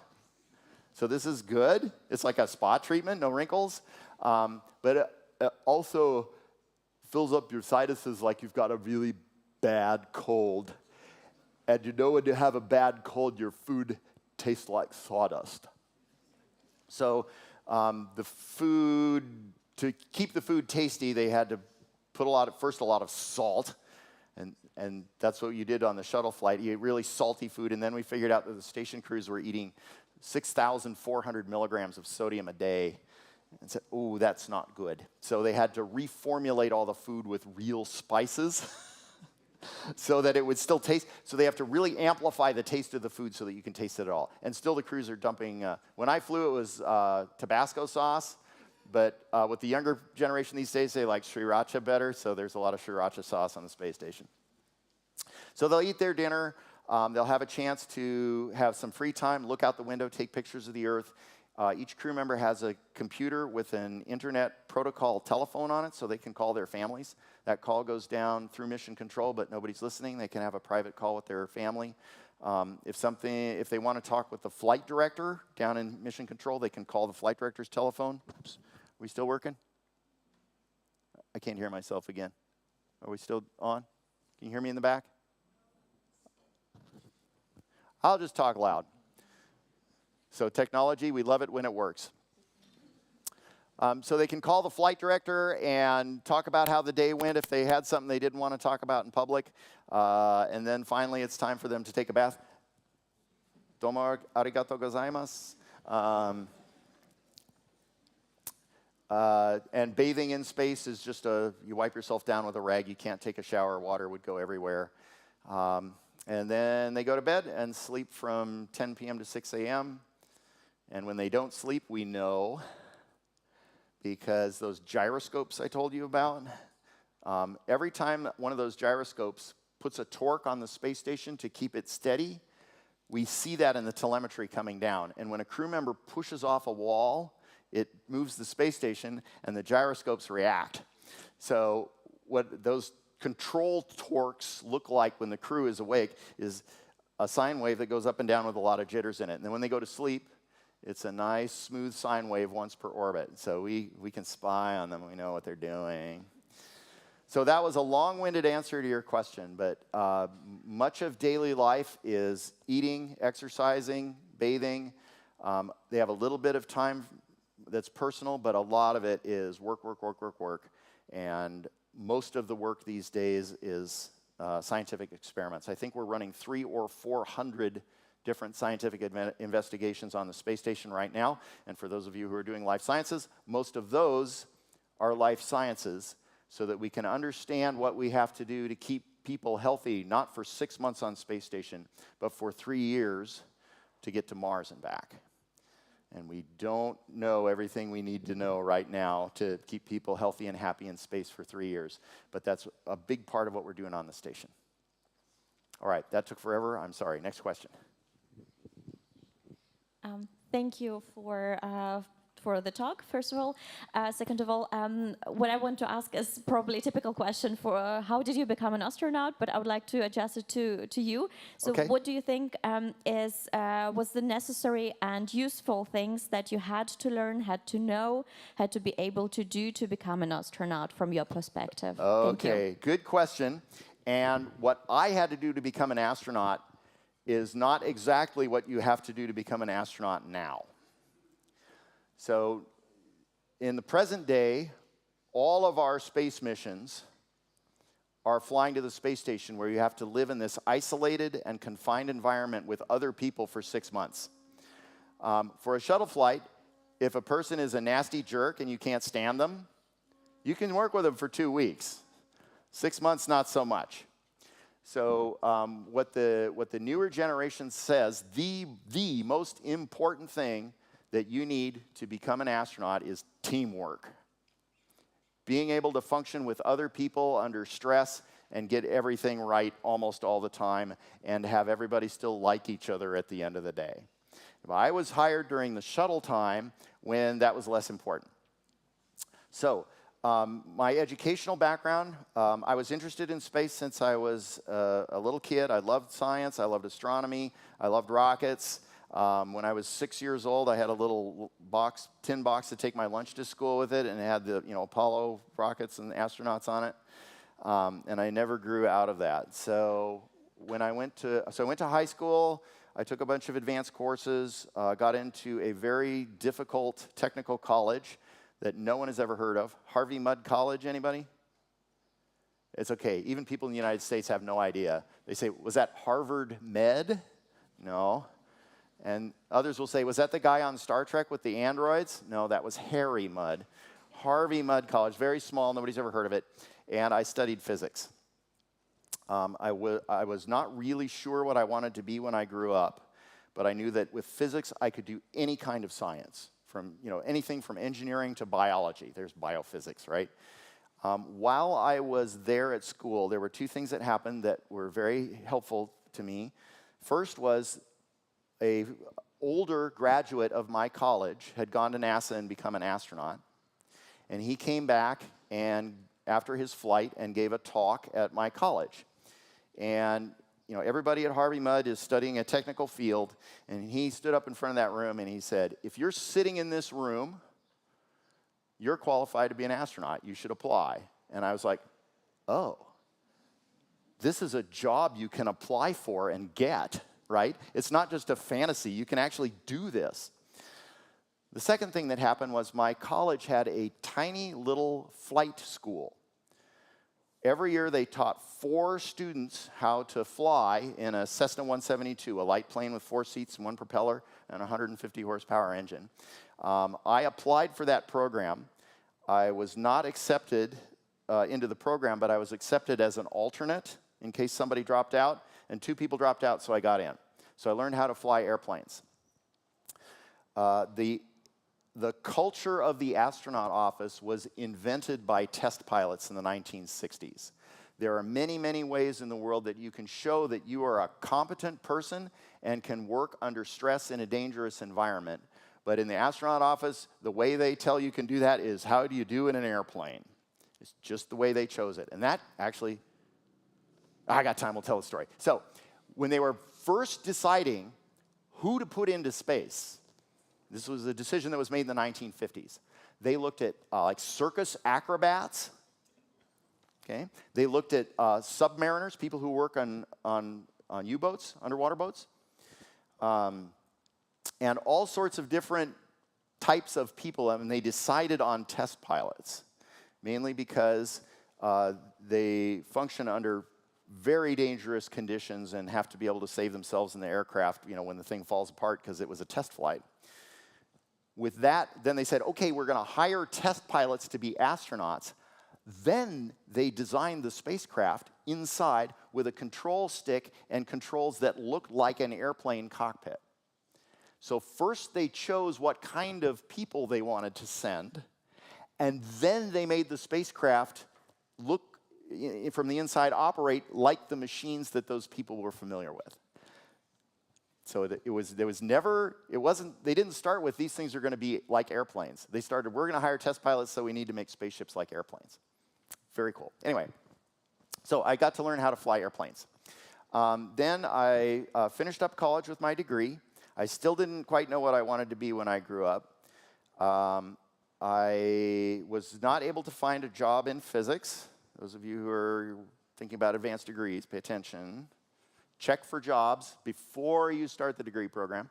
So this is good. It's like a spot treatment, no wrinkles. But it also fills up your sinuses like you've got a really bad cold. And you know when you have a bad cold, your food tastes like sawdust. So the food, to keep the food tasty, they had to put a lot of salt. And that's what you did on the shuttle flight. You ate really salty food, and then we figured out that the station crews were eating 6,400 milligrams of sodium a day. And said, oh, that's not good. So they had to reformulate all the food with real spices so that it would still taste. So they have to really amplify the taste of the food so that you can taste it at all. And still the crews are dumping, when I flew it was Tabasco sauce, but with the younger generation these days, they like sriracha better, so there's a lot of sriracha sauce on the space station. So they'll eat their dinner. They'll have a chance to have some free time, look out the window, take pictures of the Earth. Each crew member has a computer with an internet protocol telephone on it so they can call their families. That call goes down through mission control, but nobody's listening. They can have a private call with their family. If they want to talk with the flight director down in mission control, they can call the flight director's telephone. Oops. Are we still working? I can't hear myself again. Are we still on? Can you hear me in the back? I'll just talk loud. So technology, we love it when it works. So they can call the flight director and talk about how the day went if they had something they didn't want to talk about in public. And then finally, it's time for them to take a bath. Domo arigato gozaimasu. And bathing in space is just you wipe yourself down with a rag. You can't take a shower. Water would go everywhere. And then they go to bed and sleep from 10 p.m. to 6 a.m. And when they don't sleep, we know, because those gyroscopes I told you about, every time one of those gyroscopes puts a torque on the space station to keep it steady, we see that in the telemetry coming down. And when a crew member pushes off a wall, it moves the space station, and the gyroscopes react. So what those control torques look like when the crew is awake is a sine wave that goes up and down with a lot of jitters in it. And then when they go to sleep, it's a nice, smooth sine wave once per orbit. So we can spy on them. We know what they're doing. So that was a long-winded answer to your question, but much of daily life is eating, exercising, bathing. They have a little bit of time that's personal, but a lot of it is work. And most of the work these days is scientific experiments. I think we're running 300 or 400 different scientific investigations on the space station right now. And for those of you who are doing life sciences, most of those are life sciences, so that we can understand what we have to do to keep people healthy, not for 6 months on space station, but for 3 years to get to Mars and back. And we don't know everything we need to know right now to keep people healthy and happy in space for 3 years. But that's a big part of what we're doing on the station. All right, that took forever. I'm sorry. Next question. Thank you for for the talk, first of all. Second of all, what I want to ask is probably a typical question for how did you become an astronaut, but I would like to adjust it to you. So Okay. what do you think was the necessary and useful things that you had to learn, had to know, had to be able to do to become an astronaut from your perspective? Thank you. Okay, good question. And what I had to do to become an astronaut is not exactly what you have to do to become an astronaut now. So in the present day, all of our space missions are flying to the space station where you have to live in this isolated and confined environment with other people for 6 months. For a shuttle flight, if a person is a nasty jerk and you can't stand them, you can work with them for 2 weeks. 6 months, not so much. So what the newer generation says, the most important thing that you need to become an astronaut is teamwork. Being able to function with other people under stress and get everything right almost all the time and have everybody still like each other at the end of the day. I was hired during the shuttle time when that was less important. So my educational background, I was interested in space since I was a little kid. I loved science, I loved astronomy, I loved rockets. When I was 6 years old, I had a little tin box to take my lunch to school with it, and it had the Apollo rockets and astronauts on it. And I never grew out of that. So when I went to high school, I took a bunch of advanced courses, got into a very difficult technical college that no one has ever heard of. Harvey Mudd College, anybody? It's okay. Even people in the United States have no idea. They say, was that Harvard Med? No. And others will say, was that the guy on Star Trek with the androids? No, that was Harry Mudd. Harvey Mudd College, very small, nobody's ever heard of it. And I studied physics. I was not really sure what I wanted to be when I grew up, but I knew that with physics I could do any kind of science, from anything from engineering to biology. There's biophysics, right? While I was there at school, there were two things that happened that were very helpful to me. First was an older graduate of my college had gone to NASA and become an astronaut. And he came back and after his flight and gave a talk at my college. And everybody at Harvey Mudd is studying a technical field, and he stood up in front of that room and he said, if you're sitting in this room, you're qualified to be an astronaut. You should apply. And I was like, oh, this is a job you can apply for and get, right? It's not just a fantasy. You can actually do this. The second thing that happened was my college had a tiny little flight school. Every year they taught 4 students how to fly in a Cessna 172, a light plane with 4 seats and 1 propeller and a 150 horsepower engine. I applied for that program. I was not accepted into the program, but I was accepted as an alternate in case somebody dropped out, and 2 people dropped out, so I got in. So I learned how to fly airplanes. The culture of the astronaut office was invented by test pilots in the 1960s. There are many, many ways in the world that you can show that you are a competent person and can work under stress in a dangerous environment. But in the astronaut office, the way they tell you can do that is how do you do in an airplane? It's just the way they chose it. And that actually, I got time, we'll tell the story. So when they were first deciding who to put into space, this was a decision that was made in the 1950s. They looked at like circus acrobats. Okay? They looked at submariners, people who work on U-boats, underwater boats, and all sorts of different types of people. And they decided on test pilots, mainly because they function under very dangerous conditions and have to be able to save themselves in the aircraft, when the thing falls apart because it was a test flight. With that, then they said, okay, we're going to hire test pilots to be astronauts. Then they designed the spacecraft inside with a control stick and controls that looked like an airplane cockpit. So first they chose what kind of people they wanted to send, and then they made the spacecraft look, from the inside, operate like the machines that those people were familiar with. So there was never, they didn't start with these things are going to be like airplanes. They started, we're going to hire test pilots, so we need to make spaceships like airplanes. Very cool. Anyway, so I got to learn how to fly airplanes. Then I finished up college with my degree. I still didn't quite know what I wanted to be when I grew up. I was not able to find a job in physics. Those of you who are thinking about advanced degrees, pay attention. Check for jobs before you start the degree program.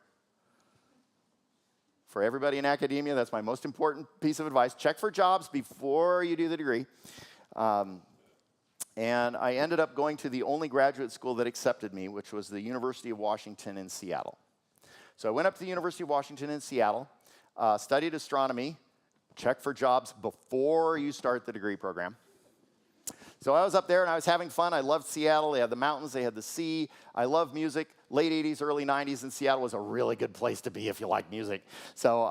For everybody in academia, that's my most important piece of advice. Check for jobs before you do the degree. And I ended up going to the only graduate school that accepted me, which was the University of Washington in Seattle. So I went up to the University of Washington in Seattle, studied astronomy, check for jobs before you start the degree program. So I was up there and I was having fun. I loved Seattle. They had the mountains, they had the sea. I love music. Late 80s, early 90s in Seattle was a really good place to be if you like music. So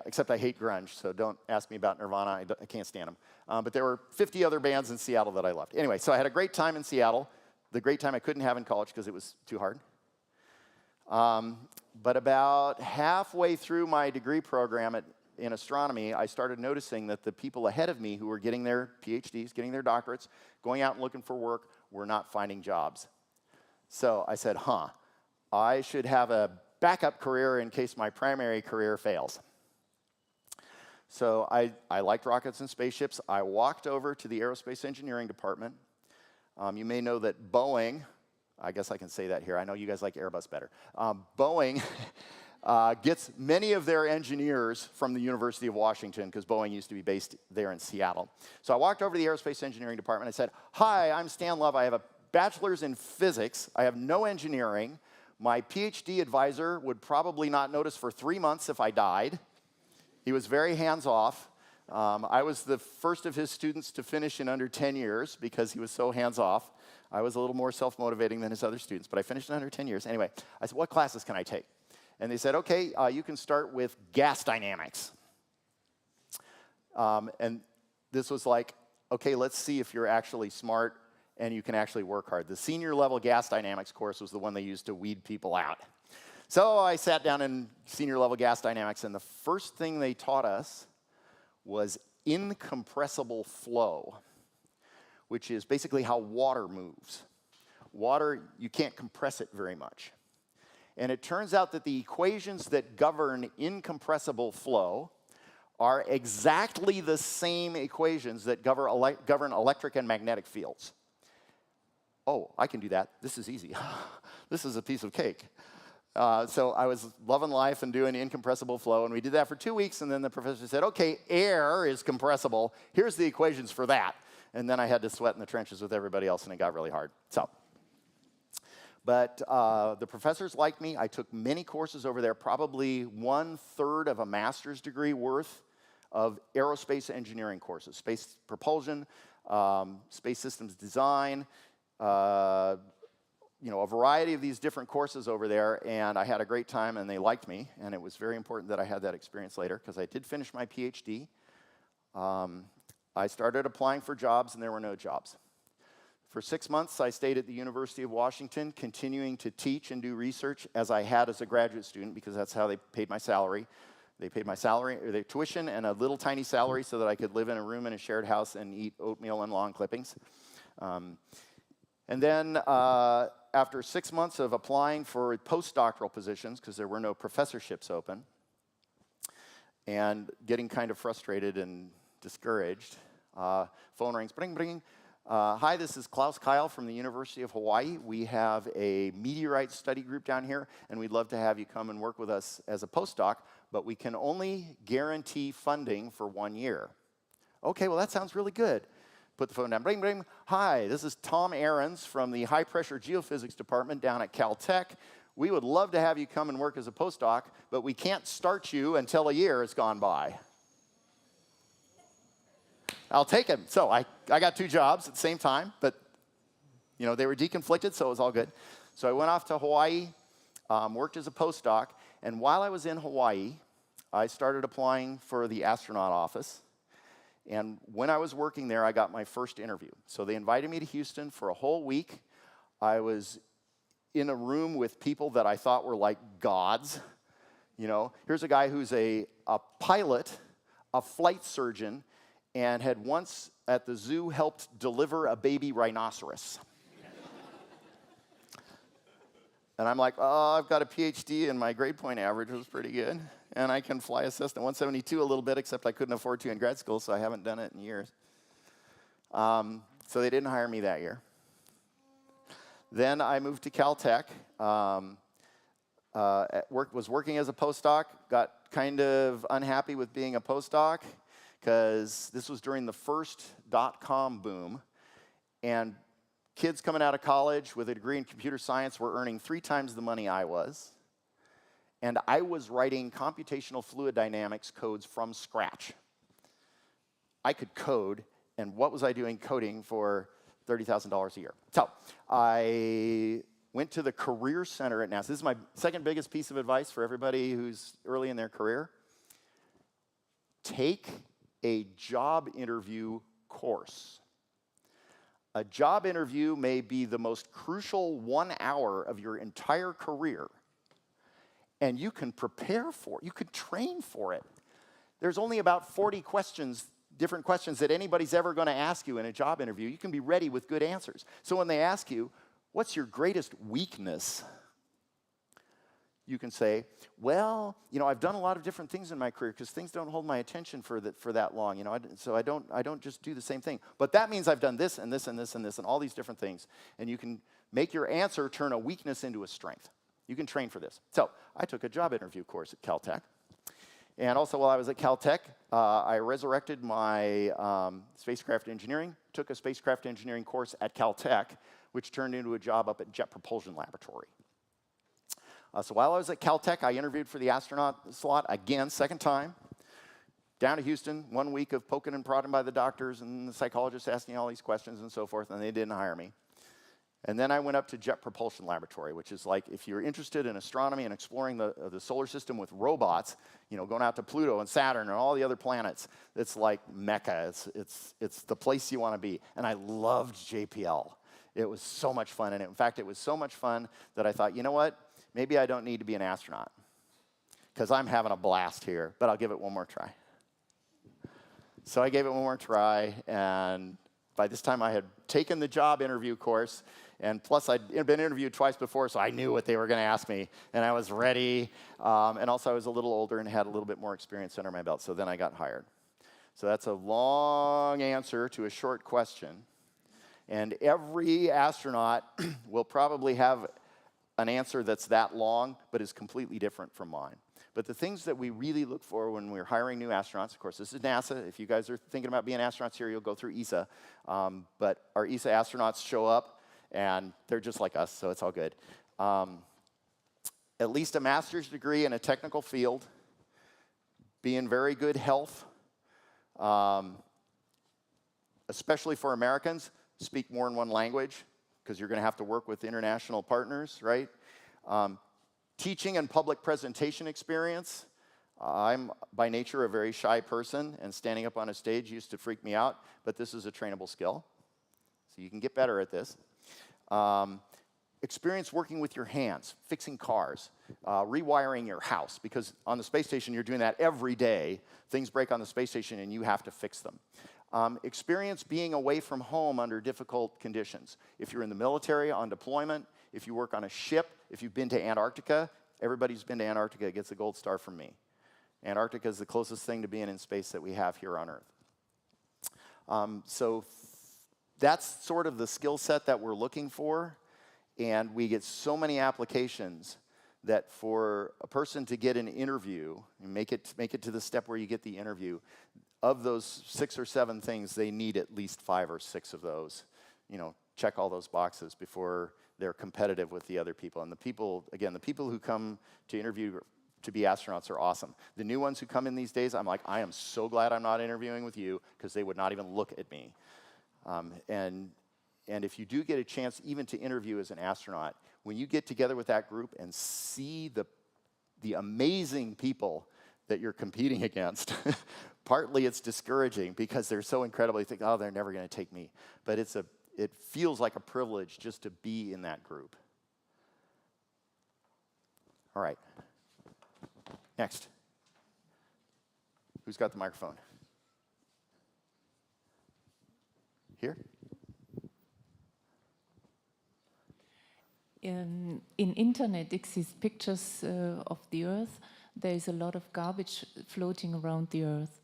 except I hate grunge, so don't ask me about Nirvana. I can't stand them. But there were 50 other bands in Seattle that I loved. Anyway, so I had a great time in Seattle. The great time I couldn't have in college because it was too hard. But about halfway through my degree program in astronomy, I started noticing that the people ahead of me who were getting their PhDs, getting their doctorates, going out and looking for work, were not finding jobs. So I said, I should have a backup career in case my primary career fails. So I liked rockets and spaceships. I walked over to the aerospace engineering department. You may know that Boeing, I guess I can say that here. I know you guys like Airbus better. Boeing gets many of their engineers from the University of Washington because Boeing used to be based there in Seattle. So I walked over to the aerospace engineering department. I said, hi, I'm Stan Love. I have a bachelor's in physics. I have no engineering. My PhD advisor would probably not notice for 3 months if I died. He was very hands-off. I was the first of his students to finish in under 10 years because he was so hands-off. I was a little more self-motivating than his other students, but I finished in under 10 years. Anyway, I said, what classes can I take? And they said, okay, you can start with gas dynamics. And this was like, okay, let's see if you're actually smart and you can actually work hard. The senior level gas dynamics course was the one they used to weed people out. So I sat down in senior level gas dynamics, and the first thing they taught us was incompressible flow, which is basically how water moves. Water, you can't compress it very much. And it turns out that the equations that govern incompressible flow are exactly the same equations that govern electric and magnetic fields. Oh, I can do that. This is easy. This is a piece of cake. So I was loving life and doing incompressible flow, and we did that for 2 weeks, and then the professor said, okay, air is compressible. Here's the equations for that. And then I had to sweat in the trenches with everybody else, and it got really hard. But the professors liked me. I took many courses over there, probably 1/3 of a master's degree worth of aerospace engineering courses, space propulsion, space systems design, a variety of these different courses over there, and I had a great time, and they liked me, and it was very important that I had that experience later, because I did finish my PhD. I started applying for jobs, and there were no jobs. For 6 months, I stayed at the University of Washington, continuing to teach and do research as I had as a graduate student, because that's how they paid my salary. They paid my salary, or their tuition, and a little tiny salary so that I could live in a room in a shared house and eat oatmeal and lawn clippings. And then after 6 months of applying for postdoctoral positions, because there were no professorships open, and getting kind of frustrated and discouraged, phone rings, bring, bring. Hi, this is Klaus Kyle from the University of Hawaii. We have a meteorite study group down here, and we'd love to have you come and work with us as a postdoc, but we can only guarantee funding for 1 year. Okay, well, that sounds really good. Put the phone down. Bring, bring. Hi, this is Tom Ahrens from the High Pressure Geophysics Department down at Caltech. We would love to have you come and work as a postdoc, but we can't start you until a year has gone by. I'll take him. So I got 2 jobs at the same time, but they were deconflicted, so it was all good. So I went off to Hawaii, worked as a postdoc, and while I was in Hawaii, I started applying for the astronaut office. And when I was working there, I got my first interview. So they invited me to Houston for a whole week. I was in a room with people that I thought were like gods. You know, here's a guy who's a pilot, a flight surgeon, and had once at the zoo helped deliver a baby rhinoceros. And I'm like, oh, I've got a PhD and my grade point average was pretty good. And I can fly a Cessna 172 a little bit, except I couldn't afford to in grad school, so I haven't done it in years. So they didn't hire me that year. Then I moved to Caltech. Was working as a postdoc, got kind of unhappy with being a postdoc, because this was during the first dot-com boom. And kids coming out of college with a degree in computer science were earning 3 times the money I was. And I was writing computational fluid dynamics codes from scratch. I could code, and what was I doing coding for $30,000 a year? So I went to the Career Center at NASA. This is my second biggest piece of advice for everybody who's early in their career. Take a job interview course. A job interview may be the most crucial 1 hour of your entire career, and you can prepare for it. You can train for it. There's only about 40 questions, different questions that anybody's ever going to ask you in a job interview. You can be ready with good answers. So when they ask you, what's your greatest weakness? You can say, well, you know, I've done a lot of different things in my career because things don't hold my attention for that long. You know, so I don't just do the same thing. But that means I've done this and this and this and this and all these different things. And you can make your answer turn a weakness into a strength. You can train for this. So I took a job interview course at Caltech. And also while I was at Caltech, I resurrected my spacecraft engineering, took a spacecraft engineering course at Caltech, which turned into a job up at Jet Propulsion Laboratory. So while I was at Caltech, I interviewed for the astronaut slot again, second time. Down to Houston, 1 week of poking and prodding by the doctors and the psychologists asking all these questions and so forth, and they didn't hire me. And then I went up to Jet Propulsion Laboratory, which is like if you're interested in astronomy and exploring the solar system with robots, you know, going out to Pluto and Saturn and all the other planets, it's like Mecca. It's the place you want to be. And I loved JPL. It was so much fun. And in fact, it was so much fun that I thought, you know what? Maybe I don't need to be an astronaut because I'm having a blast here, but I'll give it one more try. So I gave it one more try, and by this time I had taken the job interview course, and plus I'd been interviewed twice before, so I knew what they were going to ask me, and I was ready, and also I was a little older and had a little bit more experience under my belt, so then I got hired. So that's a long answer to a short question, and every astronaut will probably have an answer that's that long, but is completely different from mine. But the things that we really look for when we're hiring new astronauts, of course, this is NASA. If you guys are thinking about being astronauts here, you'll go through ESA. But our ESA astronauts show up, and they're just like us, so it's all good. At least a master's degree in a technical field, be in very good health, especially for Americans, speak more than one language, because you're going to have to work with international partners, right? Teaching and public presentation experience. I'm, by nature, a very shy person, and standing up on a stage used to freak me out, but this is a trainable skill, so you can get better at this. Experience working with your hands, fixing cars, rewiring your house, because on the space station, you're doing that every day. Things break on the space station, and you have to fix them. Experience being away from home under difficult conditions. If you're in the military on deployment, if you work on a ship, if you've been to Antarctica, everybody who's been to Antarctica gets a gold star from me. Antarctica is the closest thing to being in space that we have here on Earth. So that's sort of the skill set that we're looking for, and we get so many applications that for a person to get an interview and make it to the step where you get the interview, of those 6 or 7 things, they need at least 5 or 6 of those. You know, check all those boxes before they're competitive with the other people. And the people, again, the people who come to interview to be astronauts are awesome. The new ones who come in these days, I'm like, I am so glad I'm not interviewing with you, because they would not even look at me. And if you do get a chance even to interview as an astronaut, when you get together with that group and see the amazing people that you're competing against, partly it's discouraging because they're so incredibly think, oh, they're never going to take me. But it feels like a privilege just to be in that group. All right. Next. Who's got the microphone? Here? In internet exist pictures of the Earth. There is a lot of garbage floating around the Earth.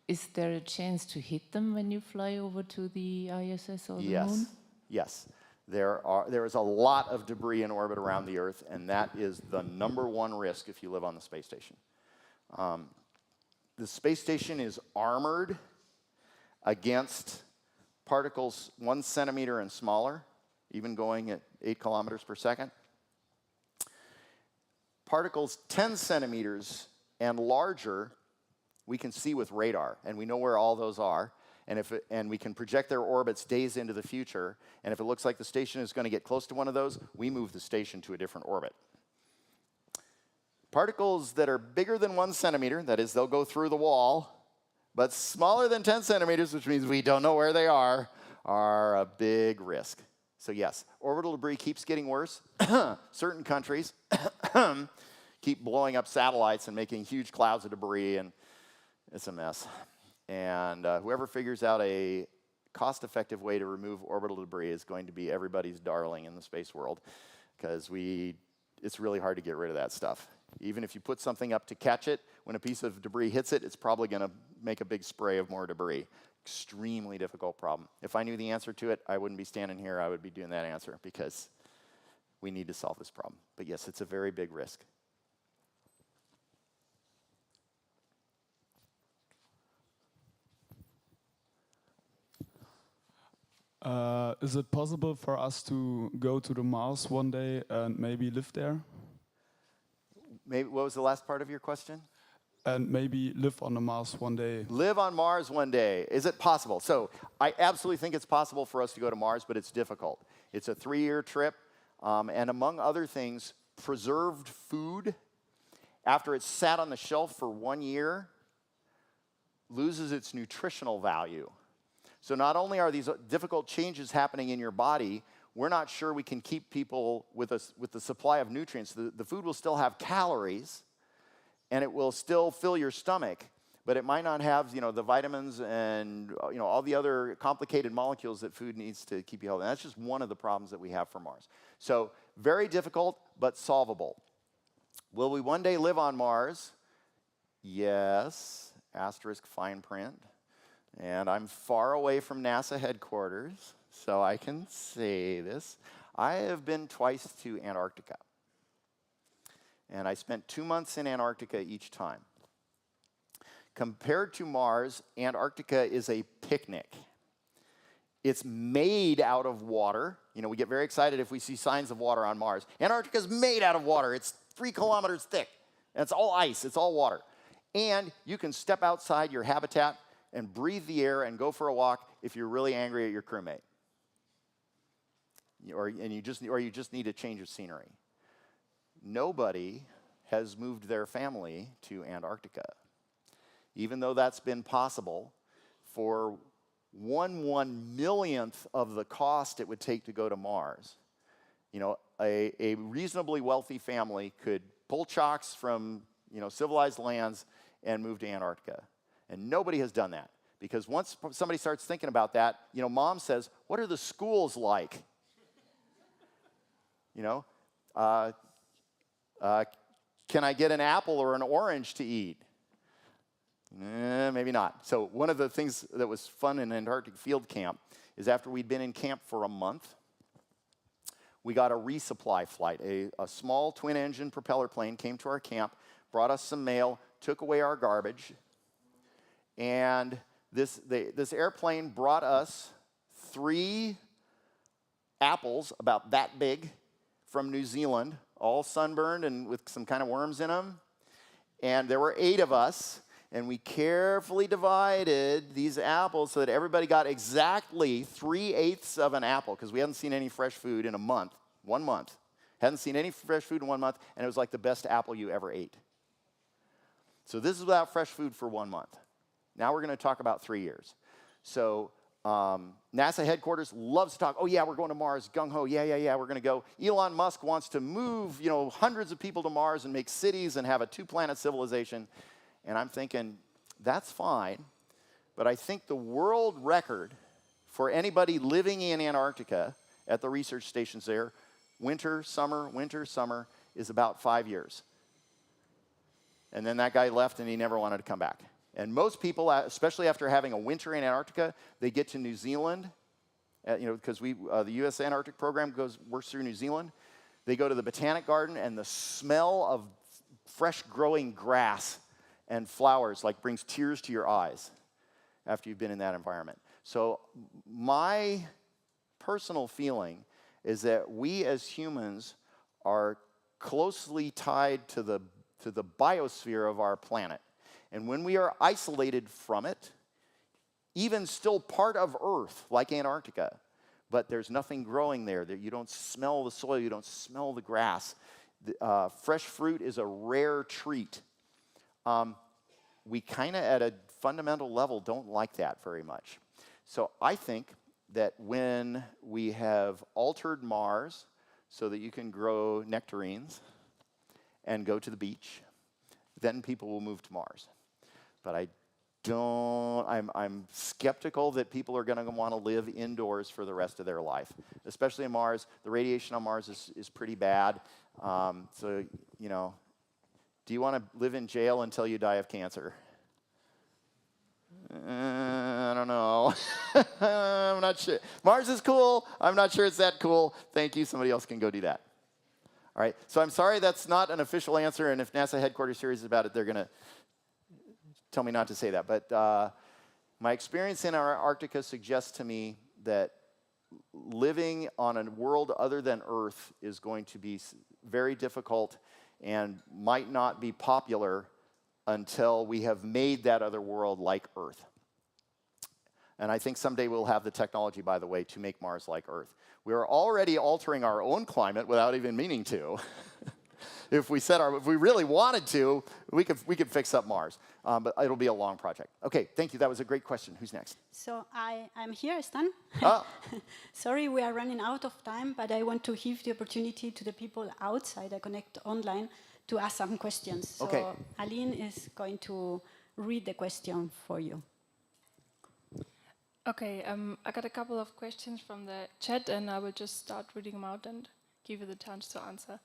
Is there a chance to hit them when you fly over to the ISS or the moon? Yes. There is a lot of debris in orbit around the Earth, and that is the #1 risk if you live on the space station. The space station is armored against particles 1 centimeter and smaller, even going at 8 kilometers per second. Particles 10 centimeters and larger, we can see with radar, and we know where all those are. And we can project their orbits days into the future. And if it looks like the station is going to get close to one of those, we move the station to a different orbit. Particles that are bigger than 1 centimeter, that is, they'll go through the wall, but smaller than 10 centimeters, which means we don't know where they are a big risk. So yes, orbital debris keeps getting worse. Certain countries keep blowing up satellites and making huge clouds of debris, and it's a mess. And whoever figures out a cost-effective way to remove orbital debris is going to be everybody's darling in the space world, because it's really hard to get rid of that stuff. Even if you put something up to catch it, when a piece of debris hits it, it's probably going to make a big spray of more debris. Extremely difficult problem. If I knew the answer to it, I wouldn't be standing here. I would be doing that answer, because we need to solve this problem. But yes, it's a very big risk. Is it possible for us to go to the Mars one day and maybe live there? Maybe, what was the last part of your question? And maybe live on the Mars one day. Live on Mars one day. Is it possible? So I absolutely think it's possible for us to go to Mars, but it's difficult. It's a 3-year trip, and among other things, preserved food, after it's sat on the shelf for 1 year, loses its nutritional value. So not only are these difficult changes happening in your body, we're not sure we can keep people with the supply of nutrients. The food will still have calories, and it will still fill your stomach, but it might not have, the vitamins and, all the other complicated molecules that food needs to keep you healthy. And that's just one of the problems that we have for Mars. So very difficult, but solvable. Will we one day live on Mars? Yes, asterisk fine print. And I'm far away from NASA headquarters, so I can say this. I have been twice to Antarctica. And I spent 2 months in Antarctica each time. Compared to Mars, Antarctica is a picnic. It's made out of water. We get very excited if we see signs of water on Mars. Antarctica is made out of water. It's 3 kilometers thick. And it's all ice. It's all water. And you can step outside your habitat and breathe the air and go for a walk if you're really angry at your crewmate. Or you just need a change of scenery. Nobody has moved their family to Antarctica, even though that's been possible for 1/1,000,000th of the cost it would take to go to Mars. A reasonably wealthy family could pull chocks from civilized lands and move to Antarctica. And nobody has done that, because once somebody starts thinking about that, mom says, "What are the schools like?" Can I get an apple or an orange to eat? Maybe not. So one of the things that was fun in Antarctic field camp is after we'd been in camp for a month, we got a resupply flight. A small twin-engine propeller plane came to our camp, brought us some mail, took away our garbage, and this airplane brought us 3 apples about that big from New Zealand, all sunburned and with some kind of worms in them. And there were 8 of us, and we carefully divided these apples so that everybody got exactly 3/8 of an apple, because we hadn't seen any fresh food in 1 month. Hadn't seen any fresh food in 1 month, and it was like the best apple you ever ate. So this is without fresh food for 1 month. Now we're going to talk about 3 years. So NASA headquarters loves to talk, oh yeah, we're going to Mars, gung-ho, yeah, we're going to go. Elon Musk wants to move, hundreds of people to Mars and make cities and have a two-planet civilization. And I'm thinking, that's fine, but I think the world record for anybody living in Antarctica at the research stations there, winter, summer, is about 5 years. And then that guy left and he never wanted to come back. And most people, especially after having a winter in Antarctica, they get to New Zealand, because the U.S. Antarctic program works through New Zealand. They go to the Botanic Garden, and the smell of fresh growing grass and flowers brings tears to your eyes after you've been in that environment. So my personal feeling is that we as humans are closely tied to the biosphere of our planet. And when we are isolated from it, even still part of Earth, like Antarctica, but there's nothing growing there. You don't smell the soil, you don't smell the grass. Fresh fruit is a rare treat. We kind of, at a fundamental level, don't like that very much. So I think that when we have altered Mars so that you can grow nectarines and go to the beach, then people will move to Mars. But I'm skeptical that people are going to want to live indoors for the rest of their life, especially in Mars. The radiation on Mars is pretty bad. So, do you want to live in jail until you die of cancer? I don't know. I'm not sure. Mars is cool. I'm not sure it's that cool. Thank you. Somebody else can go do that. All right. So I'm sorry that's not an official answer, and if NASA headquarters is serious about it, they're going to tell me not to say that. But my experience in Antarctica suggests to me that living on a world other than Earth is going to be very difficult and might not be popular until we have made that other world like Earth. And I think someday we'll have the technology, by the way, to make Mars like Earth. We're already altering our own climate without even meaning to. If we really wanted to, we could fix up Mars. But it'll be a long project. Okay, thank you. That was a great question. Who's next? So I'm here, Stan. Oh. Sorry, we are running out of time, but I want to give the opportunity to the people outside, I connect online, to ask some questions. So okay. Aline is going to read the question for you. Okay, I got a couple of questions from the chat, and I will just start reading them out and give you the chance to answer.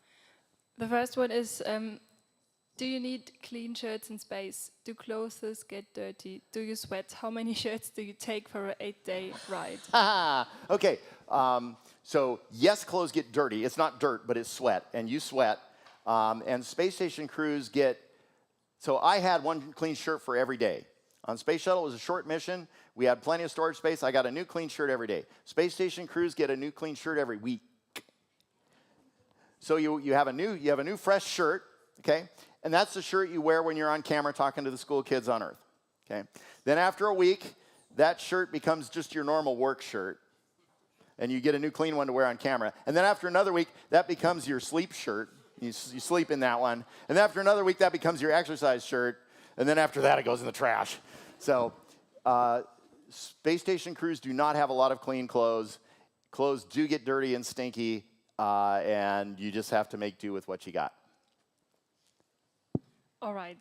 The first one is, do you need clean shirts in space? Do clothes get dirty? Do you sweat? How many shirts do you take for an 8-day ride? Okay, so yes, clothes get dirty. It's not dirt, but it's sweat, and you sweat. And space station crews so I had one clean shirt for every day. On Space Shuttle, it was a short mission. We had plenty of storage space. I got a new clean shirt every day. Space station crews get a new clean shirt every week. So you have a new fresh shirt, okay? And that's the shirt you wear when you're on camera talking to the school kids on Earth, okay? Then after a week, that shirt becomes just your normal work shirt, and you get a new clean one to wear on camera. And then after another week, that becomes your sleep shirt. You sleep in that one. And then after another week, that becomes your exercise shirt. And then after that, it goes in the trash. So space station crews do not have a lot of clean clothes. Clothes do get dirty and stinky, and you just have to make do with what you got. All right.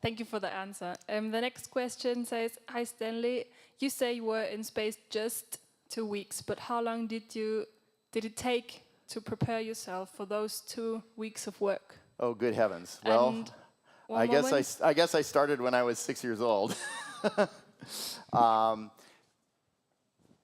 Thank you for the answer. The next question says, hi, Stanley. You say you were in space just 2 weeks, but how long did it take to prepare yourself for those 2 weeks of work? Oh, good heavens. Well, I guess I started when I was 6 years old.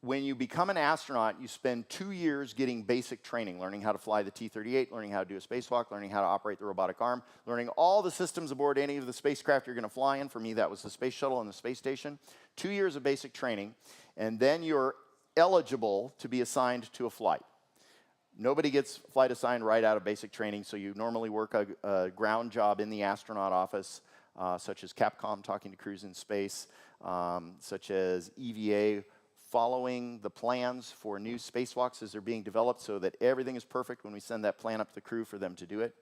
When you become an astronaut, you spend 2 years getting basic training, learning how to fly the T-38, learning how to do a spacewalk, learning how to operate the robotic arm, learning all the systems aboard any of the spacecraft you're going to fly in. For me, that was the Space Shuttle and the space station. 2 years of basic training, and then you're eligible to be assigned to a flight. Nobody gets flight assigned right out of basic training, so you normally work a ground job in the astronaut office, such as Capcom, talking to crews in space, such as EVA, following the plans for new spacewalks as they're being developed so that everything is perfect when we send that plan up to the crew for them to do it.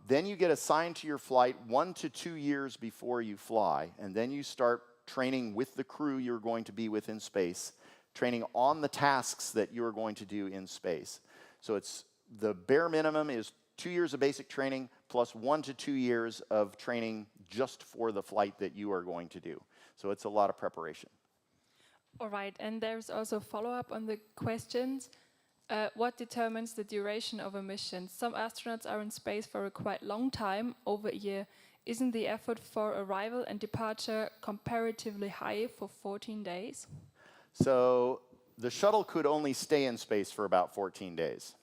Then you get assigned to your flight 1 to 2 years before you fly, and then you start training with the crew you're going to be with in space, training on the tasks that you're going to do in space. So it's the bare minimum is 2 years of basic training plus 1 to 2 years of training just for the flight that you are going to do. So it's a lot of preparation. All right, and there's also a follow-up on the questions. What determines the duration of a mission? Some astronauts are in space for a quite long time, over a year. Isn't the effort for arrival and departure comparatively high for 14 days? So the shuttle could only stay in space for about 14 days.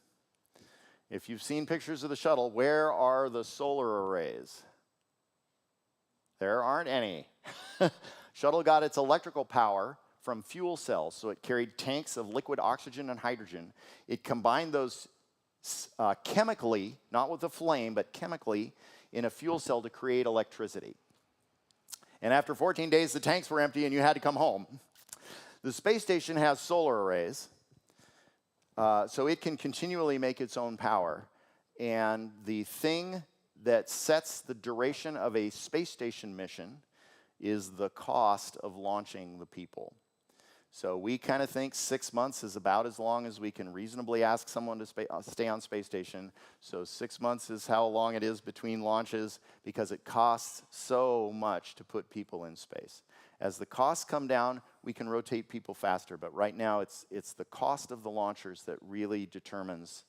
If you've seen pictures of the shuttle, where are the solar arrays? There aren't any. Shuttle got its electrical power from fuel cells, so it carried tanks of liquid oxygen and hydrogen. It combined those chemically, not with a flame, but chemically, in a fuel cell to create electricity. And after 14 days, the tanks were empty and you had to come home. The space station has solar arrays, so it can continually make its own power. And the thing that sets the duration of a space station mission is the cost of launching the people. So we kind of think 6 months is about as long as we can reasonably ask someone to stay on space station. So 6 months is how long it is between launches because it costs so much to put people in space. As the costs come down, we can rotate people faster. But right now, it's the cost of the launchers that really determines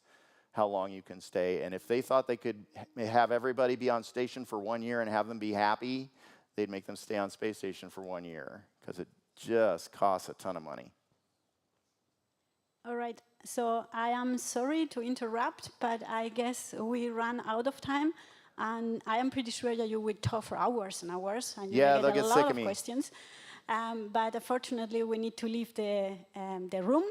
how long you can stay. And if they thought they could have everybody be on station for 1 year and have them be happy, they'd make them stay on space station for 1 year because it just costs a ton of money. All right, so I am sorry to interrupt, but I guess we ran out of time, and I am pretty sure that you will talk for hours and hours, and you will get a lot of questions. But unfortunately, we need to leave the room.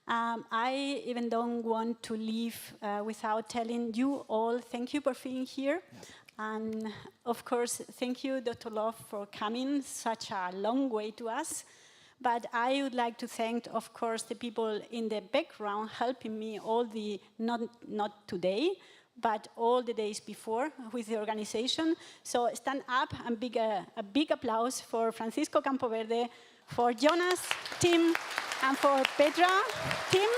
I even don't want to leave without telling you all thank you for being here. Yeah. And of course, thank you, Dr. Love, for coming such a long way to us. But I would like to thank, of course, the people in the background helping me all the, not today, but all the days before with the organization. So stand up and a big applause for Francisco Campoverde, for Jonas' team, and for Petra, Tim,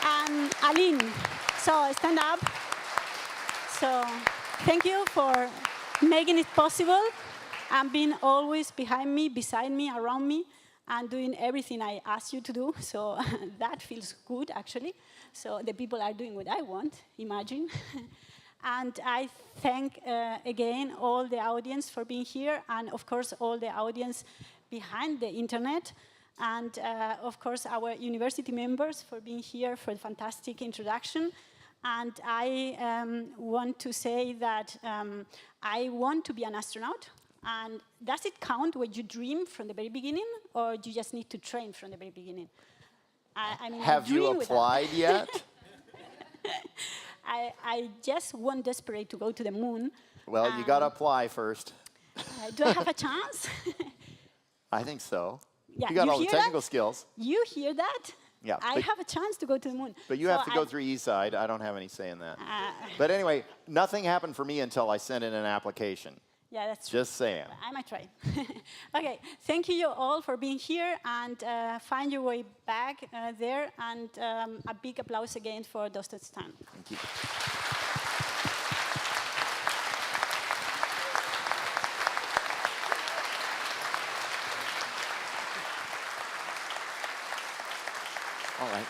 and Aline. So stand up. So thank you for making it possible and being always behind me, beside me, around me, and doing everything I asked you to do. So that feels good, actually. So the people are doing what I want, imagine. And I thank, again, all the audience for being here, and of course, all the audience behind the internet. And of course, our university members for being here for the fantastic introduction. And I want to say that I want to be an astronaut. And does it count when you dream from the very beginning, or do you just need to train from the very beginning? I mean, have you applied yet? I just want desperate to go to the moon. Well, you got to apply first. Do I have a chance? I think so. Yeah, you got all the technical skills. You hear that? Yeah, I have a chance to go to the moon. But you have to go through E-side. I don't have any say in that. But anyway, nothing happened for me until I sent in an application. Yeah, that's true. Just saying. I might try. Okay, thank you all for being here, and find your way back there, and a big applause again for Dr. Stan. Thank you. All right.